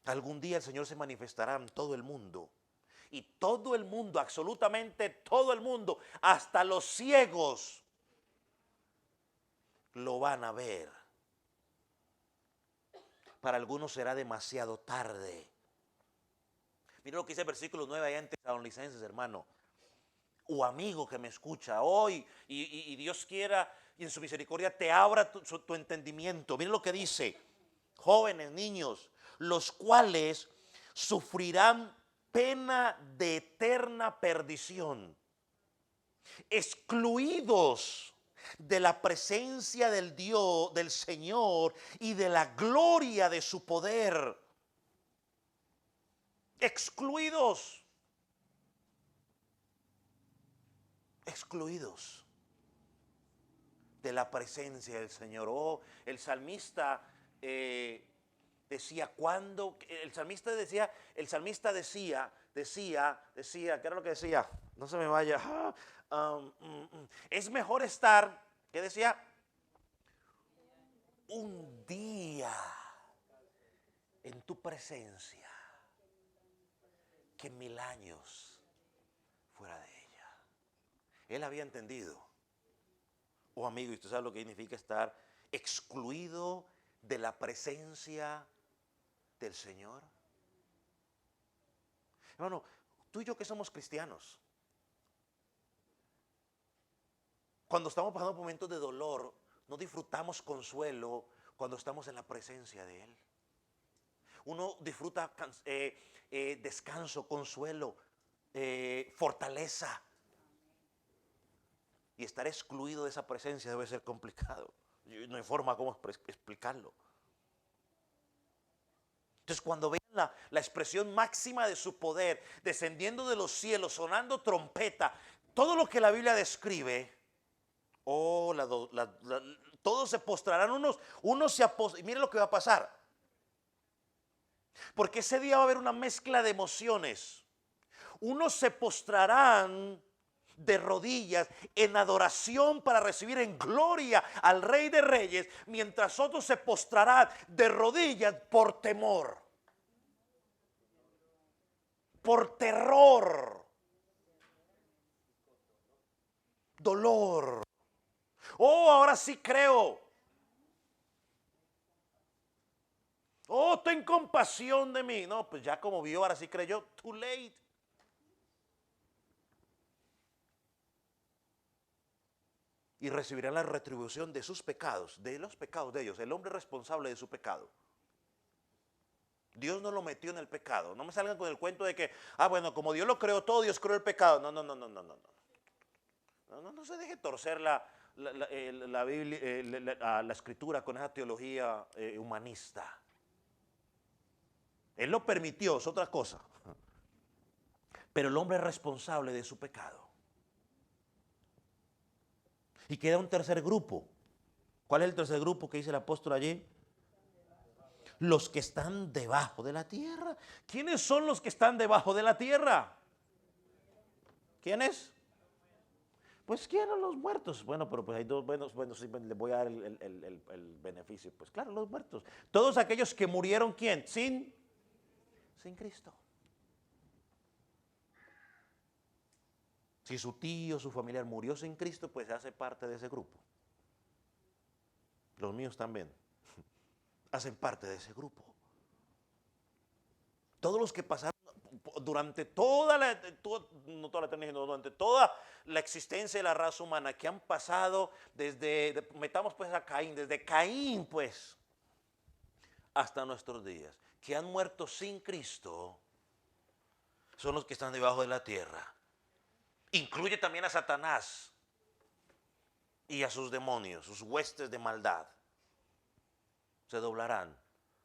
Algún día el Señor se manifestará en todo el mundo. Y todo el mundo, absolutamente todo el mundo, hasta los ciegos, lo van a ver. Para algunos será demasiado tarde. Mira lo que dice el versículo 9 allá en Tesalonicenses, hermano. O amigo que me escucha hoy, y Dios quiera, y en su misericordia te abra tu entendimiento. Mira lo que dice. Jóvenes, niños, los cuales sufrirán pena de eterna perdición, excluidos de la presencia del Dios, del Señor y de la gloria de su poder. Excluidos. Excluidos de la presencia del Señor. Oh, el salmista decía, cuando el salmista decía, ¿qué era lo que decía? No se me vaya. Es mejor estar, ¿qué decía? Un día en tu presencia que 1000 años fuera de ella. Él había entendido. Oh amigo, ¿y usted sabe lo que significa estar excluido de la presencia del Señor? Hermano, tú y yo que somos cristianos, cuando estamos pasando momentos de dolor, no disfrutamos consuelo cuando estamos en la presencia de Él. Uno disfruta descanso, consuelo, fortaleza. Y estar excluido de esa presencia debe ser complicado. No hay forma como explicarlo. Entonces cuando vean la expresión máxima de su poder, descendiendo de los cielos, sonando trompeta, todo lo que la Biblia describe, todos se postrarán, unos se apostrarán. Y miren lo que va a pasar. Porque ese día va a haber una mezcla de emociones. Unos se postrarán de rodillas en adoración para recibir en gloria al Rey de Reyes, mientras otros se postrarán de rodillas por temor, por terror, dolor. Oh, ahora sí creo. Oh, ten compasión de mí. No, pues ya como vio, ahora sí creyó. Too late. Y recibirán la retribución de sus pecados, de los pecados de ellos. El hombre responsable de su pecado. Dios no lo metió en el pecado. No me salgan con el cuento de que, bueno, como Dios lo creó todo, Dios creó el pecado. No. No se deje torcer la Biblia, la escritura con esa teología humanista. Él lo permitió, es otra cosa. Pero el hombre es responsable de su pecado. Y queda un tercer grupo. ¿Cuál es el tercer grupo que dice el apóstol allí? Los que están debajo de la tierra. ¿Quiénes son los que están debajo de la tierra? ¿Quiénes? Pues quieren los muertos. Bueno, pero pues hay dos, bueno, sí, le voy a dar el beneficio. Pues claro, los muertos. Todos aquellos que murieron, ¿quién? Sin Cristo. Si su tío, su familiar murió sin Cristo, pues hace parte de ese grupo. Los míos también hacen parte de ese grupo. Todos los que pasaron durante no toda la eternidad, sino durante toda la existencia de la raza humana, que han pasado metamos pues a Caín, desde Caín pues, hasta nuestros días. que han muerto sin Cristo son los que están debajo de la tierra. Incluye también a Satanás y a sus demonios, sus huestes de maldad. Se doblarán,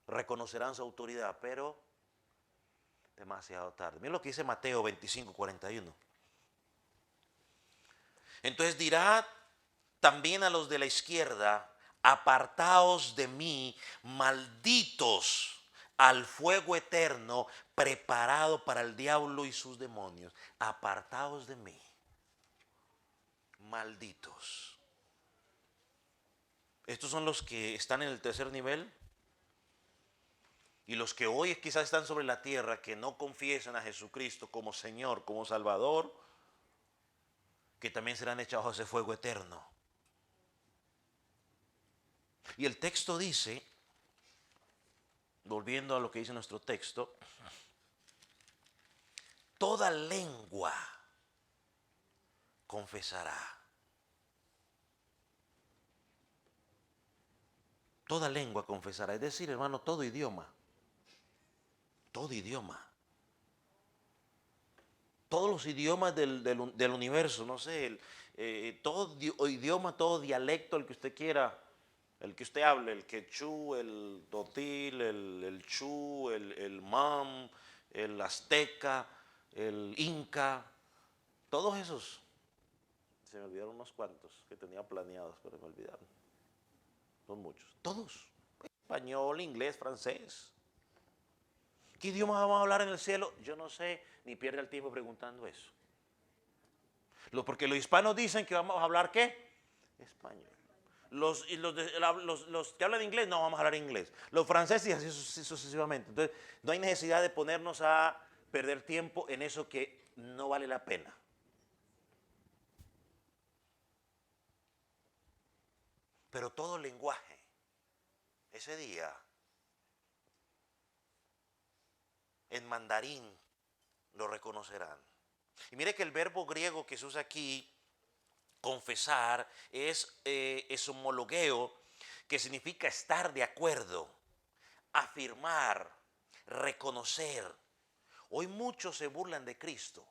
reconocerán su autoridad, pero demasiado tarde. Miren lo que dice Mateo 25:41. Entonces dirá también a los de la izquierda: apartaos de mí, malditos, al fuego eterno preparado para el diablo y sus demonios. Apartaos de mí, malditos. Estos son los que están en el tercer nivel. Y los que hoy quizás están sobre la tierra, que no confiesan a Jesucristo como Señor, como Salvador, que también serán echados a ese fuego eterno. Y el texto dice, volviendo a lo que dice nuestro texto, toda lengua confesará. Toda lengua confesará. Es decir, hermano, todo idioma. Todo idioma. Todos los idiomas del universo, no sé, todo idioma, todo dialecto, el que usted quiera, el que usted hable, el quechú, el totil, el chu, el mam, el azteca, el inca, todos esos. Se me olvidaron unos cuantos que tenía planeados, pero me olvidaron. Son muchos. Todos. Español, inglés, francés. ¿Qué idioma vamos a hablar en el cielo? Yo no sé, ni pierda el tiempo preguntando eso. Porque los hispanos dicen que vamos a hablar ¿qué? Español. Los que hablan inglés, no vamos a hablar inglés. Los franceses y así sucesivamente. Entonces, no hay necesidad de ponernos a perder tiempo en eso que no vale la pena. Pero todo lenguaje, ese día, en mandarín, lo reconocerán. Y mire que el verbo griego que se usa aquí, confesar, es homologueo, que significa estar de acuerdo, afirmar, reconocer. Hoy muchos se burlan de Cristo.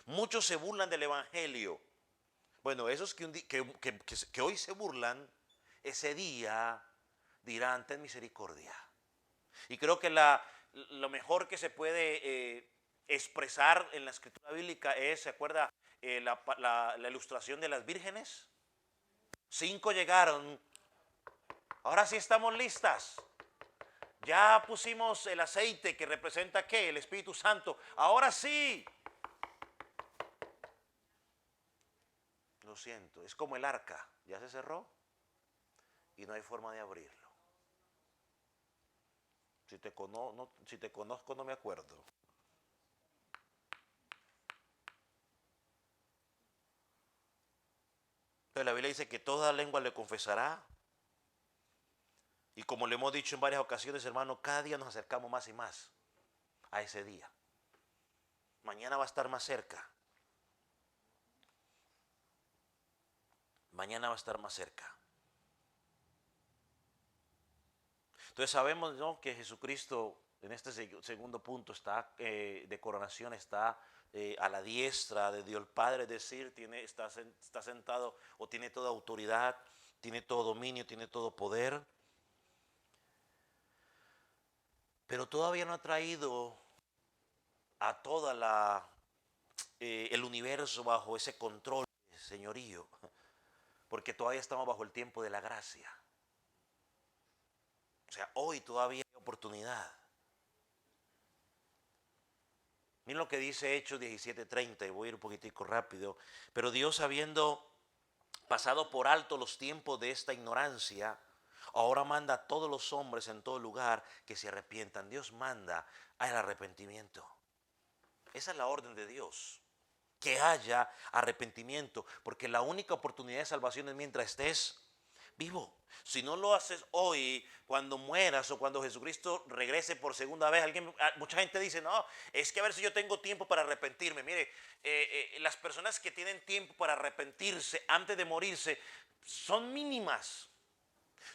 Muchos se burlan del Evangelio. Bueno, esos que hoy se burlan, ese día dirán: ten misericordia. Y creo que lo mejor que se puede expresar en la escritura bíblica es, ¿se acuerda la ilustración de las vírgenes? 5 llegaron. Ahora sí estamos listas. Ya pusimos el aceite que representa ¿qué? El Espíritu Santo. Ahora sí. Lo siento, es como el arca. Ya se cerró y no hay forma de abrirlo. Si te conozco, no me acuerdo. Pero la Biblia dice que toda lengua le confesará. Y como le hemos dicho en varias ocasiones, hermano, cada día nos acercamos más y más a ese día. Mañana va a estar más cerca. Mañana va a estar más cerca. Entonces sabemos, ¿no?, que Jesucristo en este segundo punto está de coronación, está a la diestra de Dios el Padre, es decir, está sentado o tiene toda autoridad, tiene todo dominio, tiene todo poder. Pero todavía no ha traído a toda el universo bajo ese control, señorío, porque todavía estamos bajo el tiempo de la gracia. O sea, hoy todavía hay oportunidad. Miren lo que dice Hechos 17:30, y voy a ir un poquitico rápido. Pero Dios, habiendo pasado por alto los tiempos de esta ignorancia, ahora manda a todos los hombres en todo lugar que se arrepientan. Dios manda al arrepentimiento. Esa es la orden de Dios. Que haya arrepentimiento, porque la única oportunidad de salvación es mientras estés vivo. Si no lo haces hoy, cuando mueras o cuando Jesucristo regrese por segunda vez, mucha gente dice: no, es que a ver si yo tengo tiempo para arrepentirme. Mire, las personas que tienen tiempo para arrepentirse antes de morirse son mínimas.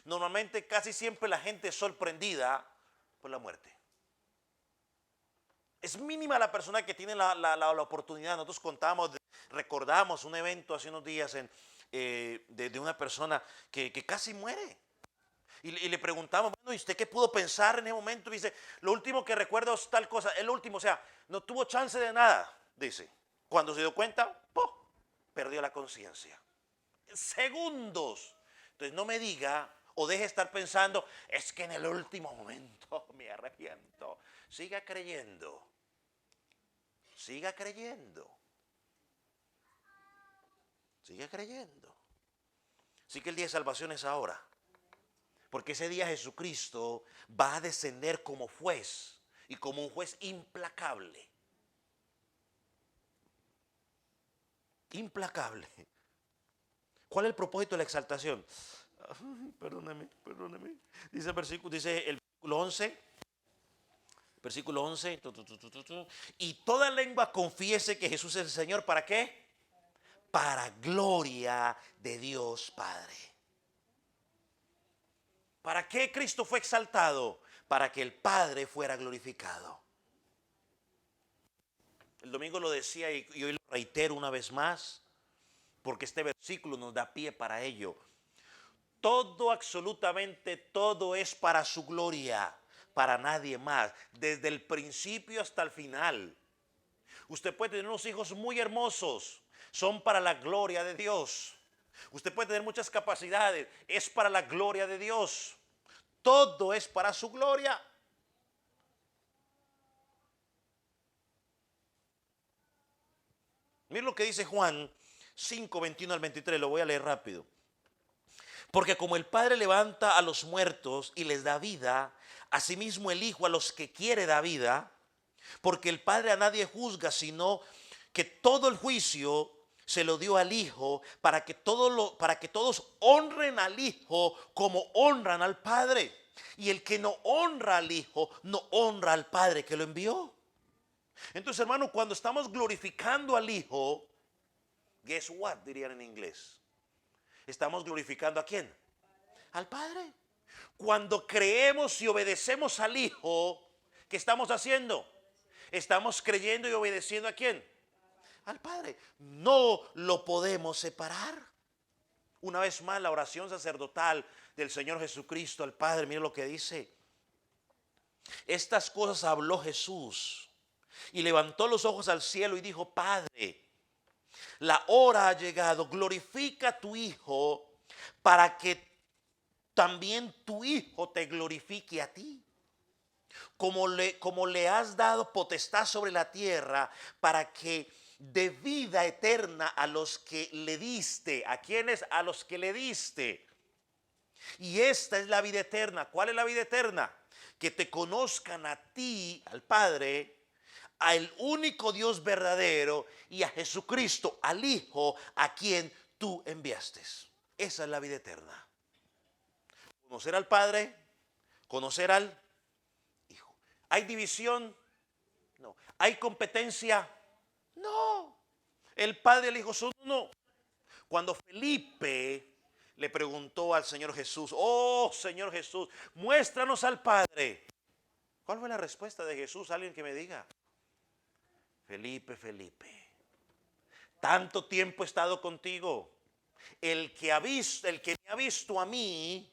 Normalmente casi siempre la gente es sorprendida por la muerte. Es mínima la persona que tiene la oportunidad. Nosotros recordamos un evento hace unos días de una persona que casi muere. Y le preguntamos, bueno, ¿y usted qué pudo pensar en ese momento? Y dice, lo último que recuerdo es tal cosa, el último, o sea, no tuvo chance de nada, dice. Cuando se dio cuenta, ¡pum!, perdió la conciencia. En segundos. Entonces no me diga o deje de estar pensando, es que en el último momento me arrepiento. Siga creyendo. Siga creyendo. Siga creyendo. Así que el día de salvación es ahora. Porque ese día Jesucristo va a descender como juez y como un juez implacable. Implacable. ¿Cuál es el propósito de la exaltación? Perdóname. Dice el versículo 11. Versículo 11. Y toda lengua confiese que Jesús es el Señor. ¿Para qué? Para gloria de Dios Padre. ¿Para qué Cristo fue exaltado? Para que el Padre fuera glorificado. El domingo lo decía y hoy lo reitero una vez más, porque este versículo nos da pie para ello. Todo, absolutamente todo es para su gloria, para nadie más, desde el principio hasta el final. Usted puede tener unos hijos muy hermosos, son para la gloria de Dios. Usted puede tener muchas capacidades, es para la gloria de Dios. Todo es para su gloria. Miren lo que dice Juan 5, 21 al 23, lo voy a leer rápido. Porque como el Padre levanta a los muertos y les da vida, asimismo el Hijo a los que quiere da vida, porque el Padre a nadie juzga, sino que todo el juicio se lo dio al Hijo, para que todos honren al Hijo como honran al Padre. Y el que no honra al Hijo, no honra al Padre que lo envió. Entonces, hermano, cuando estamos glorificando al Hijo, guess what, dirían en inglés. ¿Estamos glorificando a quién? Al Padre. Cuando creemos y obedecemos al Hijo, ¿qué estamos haciendo? Estamos creyendo y obedeciendo ¿a quién? Al Padre. No lo podemos separar. Una vez más, la oración sacerdotal del Señor Jesucristo al Padre, mire lo que dice. Estas cosas habló Jesús y levantó los ojos al cielo y dijo, Padre, la hora ha llegado, glorifica a tu Hijo para que también tu Hijo te glorifique a ti. Como le has dado potestad sobre la tierra para que dé vida eterna a los que le diste. ¿A quiénes? A los que le diste. Y esta es la vida eterna. ¿Cuál es la vida eterna? Que te conozcan a ti, al Padre, al único Dios verdadero, y a Jesucristo, al Hijo, a quien tú enviaste. Esa es la vida eterna. Conocer al Padre, conocer al Hijo. ¿Hay división? No. ¿Hay competencia? No. El Padre y el Hijo son uno. Cuando Felipe le preguntó al Señor Jesús, oh Señor Jesús, muéstranos al Padre. ¿Cuál fue la respuesta de Jesús? Alguien que me diga. Felipe, tanto tiempo he estado contigo. El que me ha visto a mí,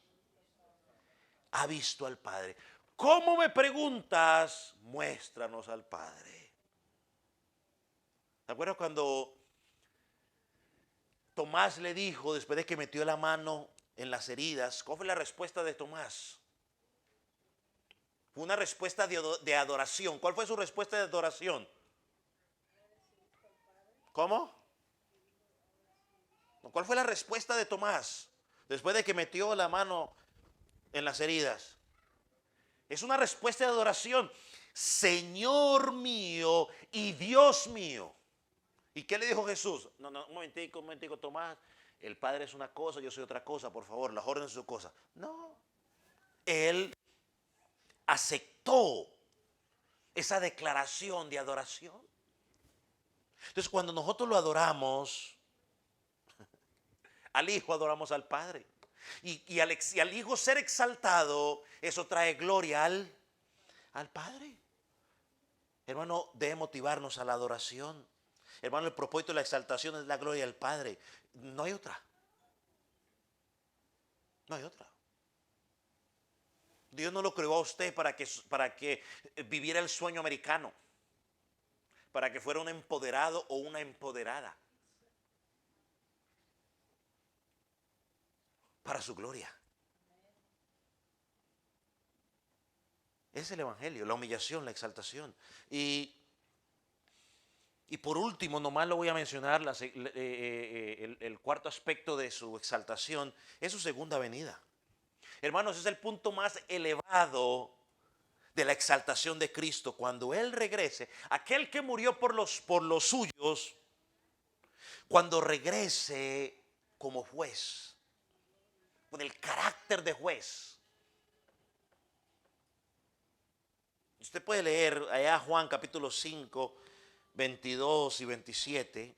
ha visto al Padre. ¿Cómo me preguntas? Muéstranos al Padre. ¿Te acuerdas cuando Tomás le dijo, después de que metió la mano en las heridas, cuál fue la respuesta de Tomás? Fue una respuesta de adoración. ¿Cuál fue su respuesta de adoración? ¿Cómo? ¿Cuál fue la respuesta de Tomás después de que metió la mano en las heridas? Es una respuesta de adoración. Señor mío y Dios mío. ¿Y qué le dijo Jesús? No, un momentico, Tomás. El Padre es una cosa, yo soy otra cosa, por favor, las órdenes son su cosa. No. Él aceptó esa declaración de adoración. Entonces, cuando nosotros lo adoramos, al Hijo adoramos al Padre. Y al Hijo ser exaltado, eso trae gloria al al Padre. Hermano, debe motivarnos a la adoración. Hermano, el propósito de la exaltación es la gloria del Padre. No hay otra. No hay otra. Dios no lo creó a usted para que viviera el sueño americano, para que fuera un empoderado o una empoderada, para su gloria. Es el Evangelio, la humillación, la exaltación. Y por último, nomás lo voy a mencionar, el cuarto aspecto de su exaltación es su segunda venida. Hermanos, es el punto más elevado de la exaltación de Cristo. Cuando Él regrese, aquel que murió por los suyos, cuando regrese como juez, con el carácter de juez. Usted puede leer allá Juan capítulo 5, 22 y 27,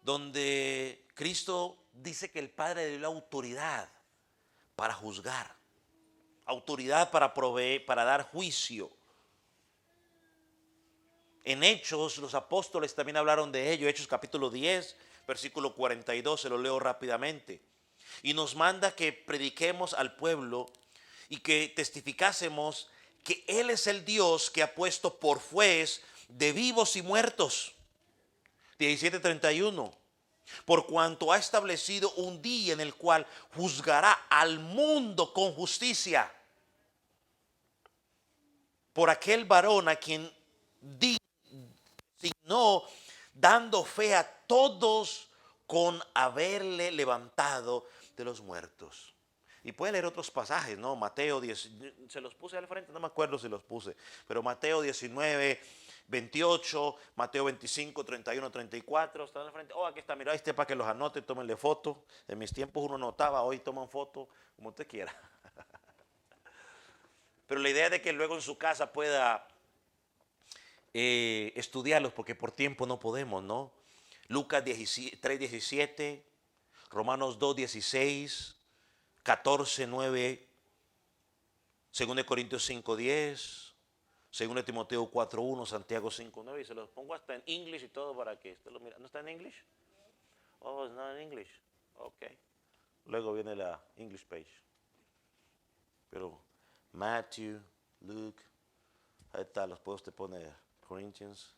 donde Cristo dice que el Padre le dio la autoridad para juzgar, autoridad para proveer, para dar juicio. En Hechos, los apóstoles también hablaron de ello. Hechos capítulo 10, versículo 42, se lo leo rápidamente. Y nos manda que prediquemos al pueblo y que testificásemos que Él es el Dios que ha puesto por juez de vivos y muertos. 17:31. Por cuanto ha establecido un día en el cual juzgará al mundo con justicia. Por aquel varón a quien designó, dando fe a todos con haberle levantado de los muertos. Y puede leer otros pasajes, ¿no? Mateo 10, se los puse al frente, no me acuerdo si los puse, pero Mateo 19, 28, Mateo 25, 31, 34, están al frente. Oh, aquí está, mira, ahí está para que los anote, tómenle foto. En mis tiempos uno notaba, hoy toman foto, como usted quiera. Pero la idea es de que luego en su casa pueda estudiarlos, porque por tiempo no podemos, ¿no? Lucas 3:17, Romanos 2:16, 14:9, 2 Corintios 5:10, 2 Timoteo 4:1, Santiago 5:9, y se los pongo hasta en inglés y todo para que usted lo mire. ¿No está en inglés? Oh, it's not in English. Ok. Luego viene la English page. Pero Matthew, Luke, ahí está, los puede usted poner. Corinthians,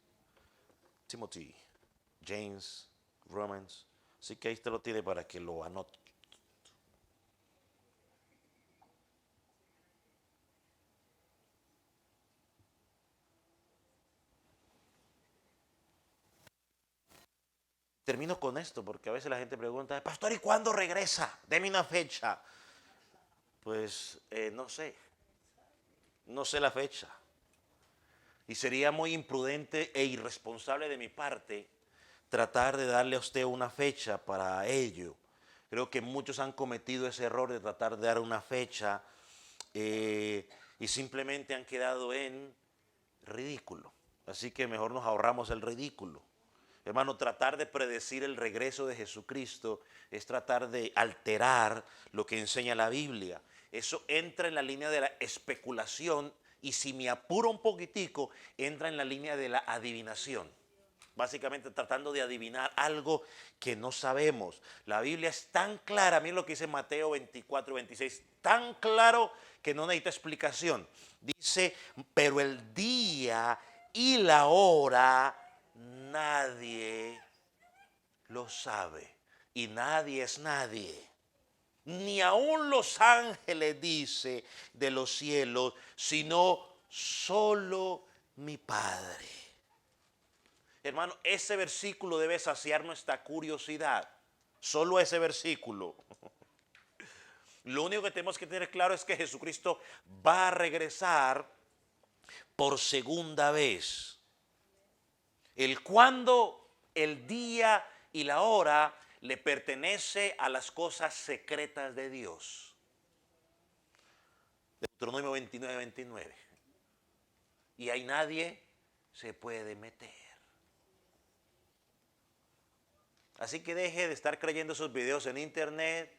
Timothy, James, Romans. Así que ahí usted lo tiene para que lo anote. Termino con esto porque a veces la gente pregunta, pastor, ¿y cuándo regresa? Deme una fecha. Pues no sé, no sé la fecha. Y sería muy imprudente e irresponsable de mi parte tratar de darle a usted una fecha para ello. Creo que muchos han cometido ese error de tratar de dar una fecha y simplemente han quedado en ridículo. Así que mejor nos ahorramos el ridículo. Hermano, tratar de predecir el regreso de Jesucristo es tratar de alterar lo que enseña la Biblia. Eso entra en la línea de la especulación y, si me apuro un poquitico, entra en la línea de la adivinación. Básicamente tratando de adivinar algo que no sabemos. La Biblia es tan clara, miren lo que dice Mateo 24, 26, tan claro que no necesita explicación. Dice, pero el día y la hora nadie lo sabe, y nadie es nadie. Ni aun los ángeles, dice, de los cielos, sino solo mi Padre. Hermano, ese versículo debe saciar nuestra curiosidad. Solo ese versículo. Lo único que tenemos que tener claro es que Jesucristo va a regresar por segunda vez. El cuándo, el día y la hora le pertenece a las cosas secretas de Dios. Deuteronomio 29, 29. Y ahí nadie se puede meter. Así que deje de estar creyendo esos videos en internet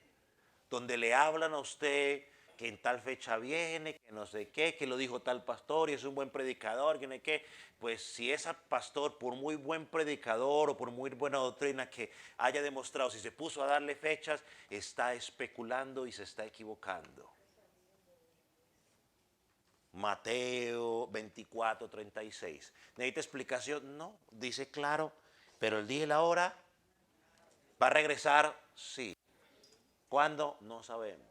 donde le hablan a usted que en tal fecha viene, que no sé qué, que lo dijo tal pastor y es un buen predicador, que no sé qué. Pues si ese pastor, por muy buen predicador o por muy buena doctrina que haya demostrado, si se puso a darle fechas, está especulando y se está equivocando. Mateo 24:36. ¿Necesita explicación? No, dice claro, pero el día y la hora, ¿va a regresar? Sí. ¿Cuándo? No sabemos.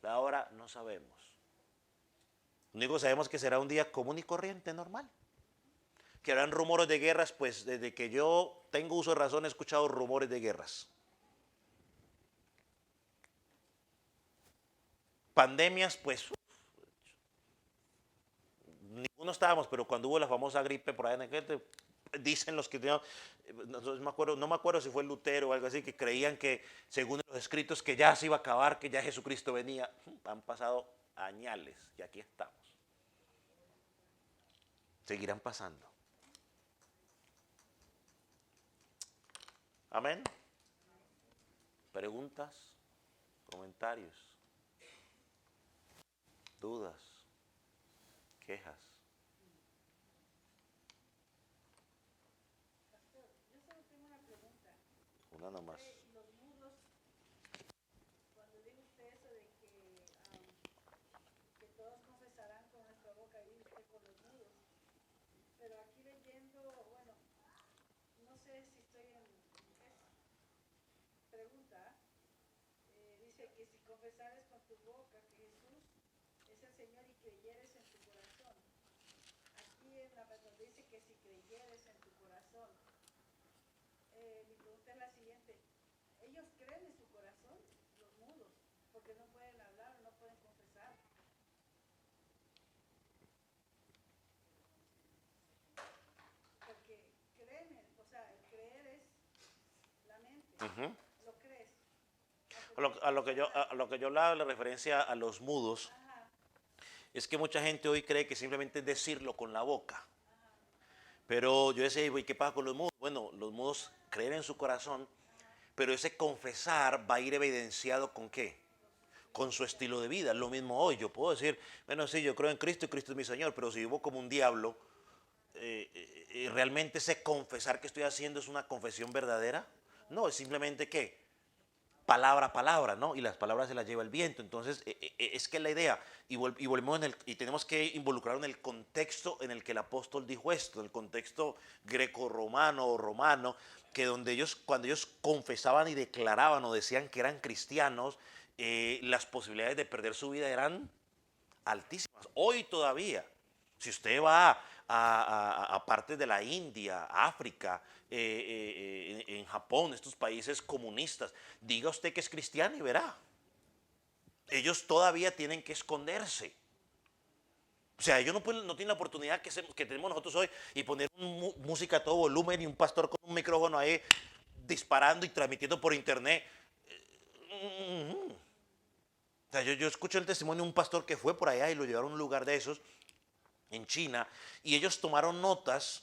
La hora no sabemos. Lo único que sabemos que será un día común y corriente, normal. Que habrán rumores de guerras, pues desde que yo tengo uso de razón he escuchado rumores de guerras. Pandemias, pues ninguno estábamos, pero cuando hubo la famosa gripe por ahí en aquel, dicen los que no me acuerdo si fue Lutero o algo así, que creían que según los escritos que ya se iba a acabar, que ya Jesucristo venía. Han pasado añales y aquí estamos. Seguirán pasando. Amén. Preguntas, comentarios, dudas, quejas. Una nomás. Uh-huh. A lo que yo hablaba, la referencia a los mudos, es que mucha gente hoy cree que simplemente es decirlo con la boca. Pero yo decía, ¿y qué pasa con los mudos? Bueno, los mudos creen en su corazón, pero ese confesar va a ir evidenciado ¿con qué? Con su estilo de vida. Lo mismo hoy. Yo puedo decir, bueno, sí, yo creo en Cristo y Cristo es mi Señor, pero si vivo como un diablo, ¿realmente ese confesar que estoy haciendo es una confesión verdadera? No, es simplemente ¿qué? Palabra a palabra, ¿no? Y las palabras se las lleva el viento. Entonces, es que la idea, y volvemos y tenemos que involucrar en el contexto en el que el apóstol dijo esto, en el contexto greco-romano o romano, que donde ellos, cuando ellos confesaban y declaraban o decían que eran cristianos, las posibilidades de perder su vida eran altísimas. Hoy todavía, si usted va a partes de la India, África, en Japón, estos países comunistas, diga usted que es cristiano y verá. Ellos todavía tienen que esconderse. O sea, ellos no tienen la oportunidad que tenemos nosotros hoy y poner música a todo volumen y un pastor con un micrófono ahí disparando y transmitiendo por internet. O sea, yo escuché el testimonio de un pastor que fue por allá y lo llevaron a un lugar de esos en China, y ellos tomaron notas,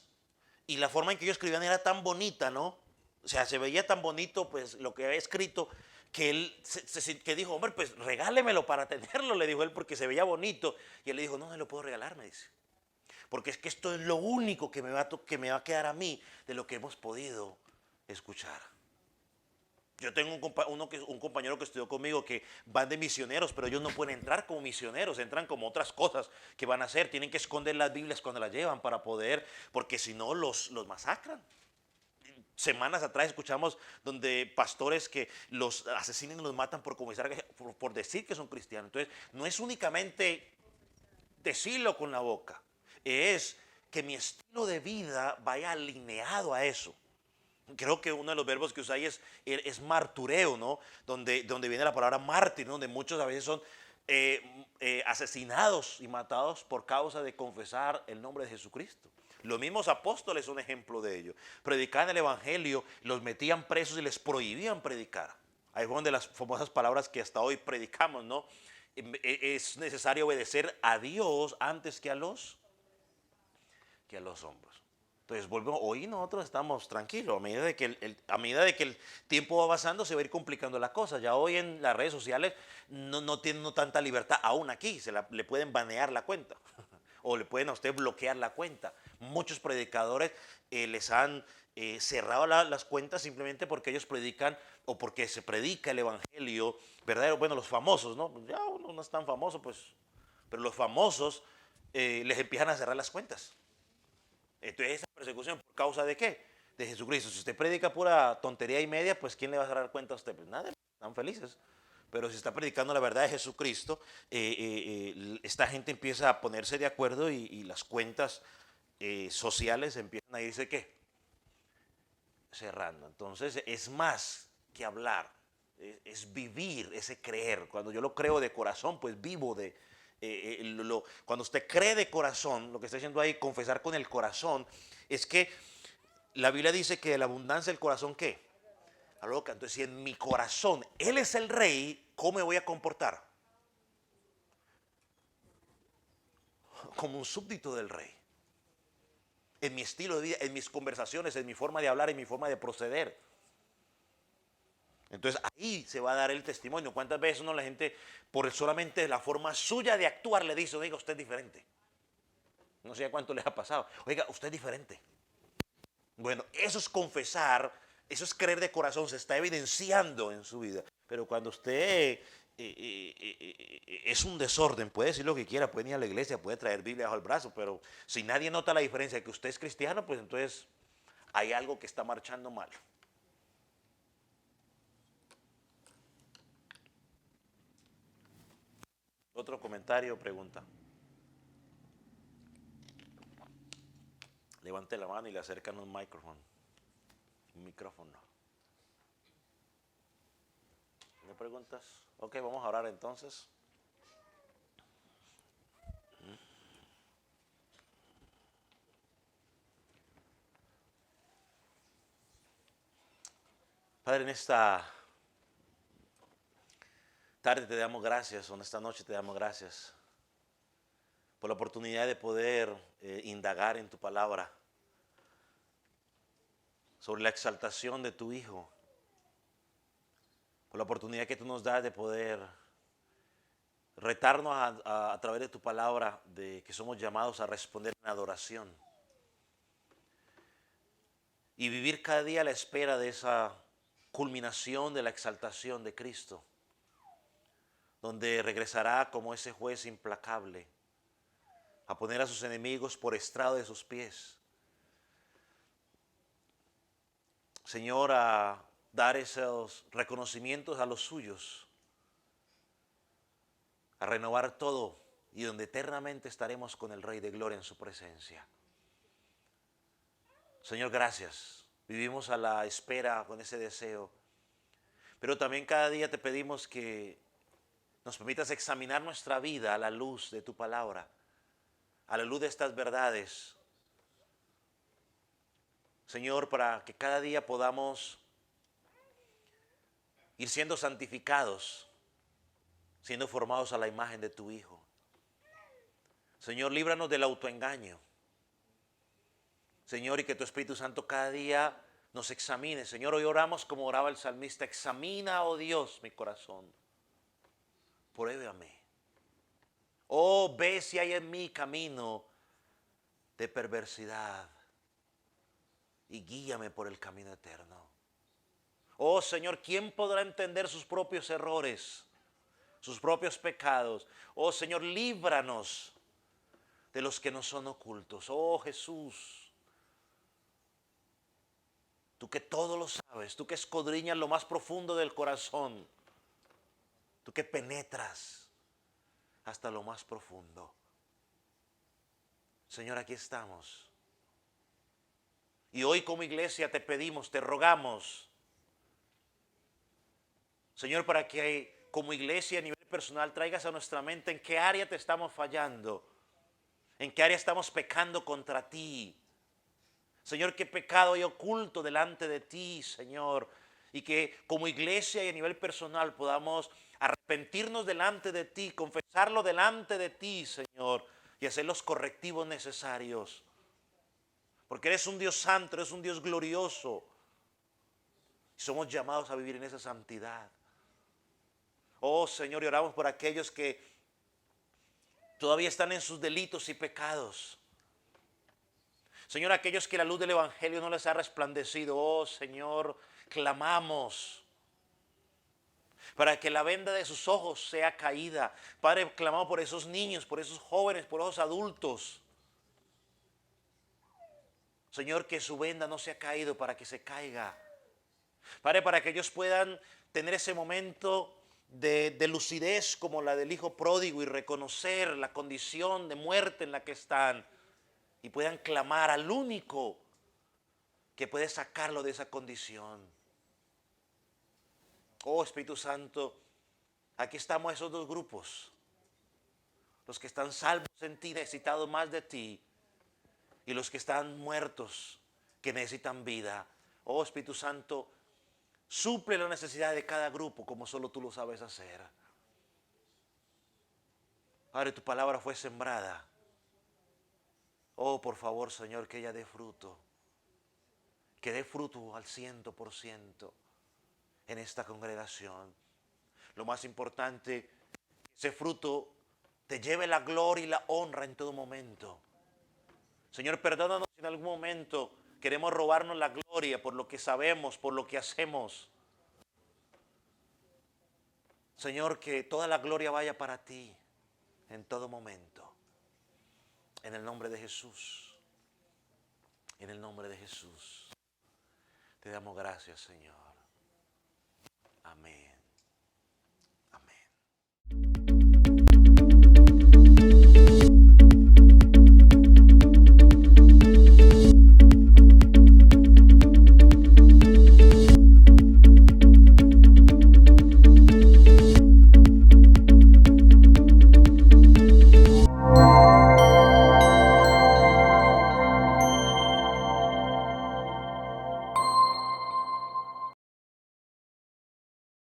y la forma en que ellos escribían era tan bonita, ¿no? O sea, se veía tan bonito, pues, lo que había escrito, que él que dijo, hombre, pues regálemelo para tenerlo, le dijo él, porque se veía bonito. Y él le dijo, no, no lo puedo regalar, me dice. Porque es que esto es lo único que me va a quedar a mí de lo que hemos podido escuchar. Yo tengo un compañero que estudió conmigo que van de misioneros, pero ellos no pueden entrar como misioneros, entran como otras cosas que van a hacer. Tienen que esconder las Biblias cuando las llevan para poder, porque si no los masacran. Semanas atrás escuchamos donde pastores que los asesinan y los matan por decir que son cristianos. Entonces, no es únicamente decirlo con la boca, es que mi estilo de vida vaya alineado a eso. Creo que uno de los verbos que usáis es martureo, ¿no? Donde viene la palabra mártir, ¿no? Donde muchos a veces son asesinados y matados por causa de confesar el nombre de Jesucristo. Los mismos apóstoles son ejemplo de ello. Predicaban el evangelio, los metían presos y les prohibían predicar. Ahí fue donde las famosas palabras que hasta hoy predicamos, ¿no? Es necesario obedecer a Dios antes que a los hombres. Entonces volvemos, hoy nosotros estamos tranquilos, a medida de que el tiempo va pasando se va a ir complicando la cosa. Ya hoy en las redes sociales no tienen no tanta libertad, aún aquí le pueden banear la cuenta o le pueden a usted bloquear la cuenta. Muchos predicadores les han cerrado las cuentas simplemente porque ellos predican o porque se predica el evangelio verdadero. Bueno, los famosos, ¿no? Ya uno no es tan famoso, pues, pero los famosos les empiezan a cerrar las cuentas. Entonces esa persecución por causa de qué? De Jesucristo. Si usted predica pura tontería y media, pues ¿quién le va a dar cuenta a usted? Pues nadie, están felices. Pero si está predicando la verdad de Jesucristo, esta gente empieza a ponerse de acuerdo y las cuentas sociales empiezan a irse ¿qué? Cerrando. Entonces es más que hablar, es vivir ese creer. Cuando yo lo creo de corazón, pues vivo de, cuando usted cree de corazón, lo que está diciendo ahí, confesar con el corazón, es que la Biblia dice que de la abundancia del corazón, ¿qué? A loca. Entonces, si en mi corazón Él es el rey, ¿cómo me voy a comportar? Como un súbdito del rey. En mi estilo de vida, en mis conversaciones, en mi forma de hablar, en mi forma de proceder. Entonces ahí se va a dar el testimonio. ¿Cuántas veces la gente, por solamente la forma suya de actuar, le dice, oiga, usted es diferente? No sé a cuánto les ha pasado. Oiga, usted es diferente. Bueno, eso es confesar, eso es creer de corazón, se está evidenciando en su vida. Pero cuando usted es un desorden, puede decir lo que quiera, puede ir a la iglesia, puede traer Biblia bajo el brazo, pero si nadie nota la diferencia de que usted es cristiano, pues entonces hay algo que está marchando mal. Otro comentario o pregunta. Levante la mano y le acercan un micrófono. Un micrófono. ¿No preguntas? Ok, vamos a orar entonces. Padre, en esta tarde te damos gracias, o en esta noche te damos gracias por la oportunidad de poder indagar en tu palabra sobre la exaltación de tu Hijo, por la oportunidad que tú nos das de poder retarnos a través de tu palabra, de que somos llamados a responder en adoración y vivir cada día a la espera de esa culminación de la exaltación de Cristo, donde regresará como ese juez implacable a poner a sus enemigos por estrado de sus pies. Señor, a dar esos reconocimientos a los suyos, a renovar todo y donde eternamente estaremos con el Rey de Gloria en su presencia. Señor, gracias. Vivimos a la espera con ese deseo, pero también cada día te pedimos que nos permitas examinar nuestra vida a la luz de tu palabra, a la luz de estas verdades. Señor, para que cada día podamos ir siendo santificados, siendo formados a la imagen de tu Hijo. Señor, líbranos del autoengaño. Señor, y que tu Espíritu Santo cada día nos examine. Señor, hoy oramos como oraba el salmista. Examina, oh Dios, mi corazón. Pruébame. Oh, ve si hay en mí camino de perversidad y guíame por el camino eterno. Oh Señor, ¿quién podrá entender sus propios errores, sus propios pecados? Oh Señor, líbranos de los que no son ocultos. Oh Jesús, tú que todo lo sabes, tú que escudriñas lo más profundo del corazón, tú que penetras hasta lo más profundo. Señor, aquí estamos. Y hoy como iglesia te pedimos, te rogamos, Señor, para que como iglesia a nivel personal traigas a nuestra mente en qué área te estamos fallando, en qué área estamos pecando contra ti. Señor, qué pecado hay oculto delante de ti, Señor. Y que como iglesia y a nivel personal podamos arrepentirnos delante de ti, confesarlo delante de ti, Señor, y hacer los correctivos necesarios Porque eres un Dios santo, eres un Dios glorioso. Y somos llamados a vivir en esa santidad. Oh Señor, y oramos por aquellos que todavía están en sus delitos y pecados. Señor, aquellos que la luz del Evangelio no les ha resplandecido. Oh Señor, clamamos para que la venda de sus ojos sea caída. Padre, clamamos por esos niños, por esos jóvenes, por esos adultos. Señor, que su venda no se ha caído para que se caiga. Padre, para que ellos puedan tener ese momento de lucidez como la del hijo pródigo y reconocer la condición de muerte en la que están y puedan clamar al único que puede sacarlo de esa condición. Oh Espíritu Santo, aquí estamos esos dos grupos, los que están salvos en ti, necesitados más de ti, y los que están muertos, que necesitan vida. Oh Espíritu Santo, suple la necesidad de cada grupo como solo tú lo sabes hacer. Padre, tu palabra fue sembrada. Oh, por favor, Señor, que ella dé fruto. Que dé fruto al 100% en esta congregación. Lo más importante, ese fruto te lleve la gloria y la honra en todo momento. Señor, perdónanos si en algún momento queremos robarnos la gloria por lo que sabemos, por lo que hacemos. Señor, que toda la gloria vaya para ti en todo momento. En el nombre de Jesús. En el nombre de Jesús. Te damos gracias, Señor.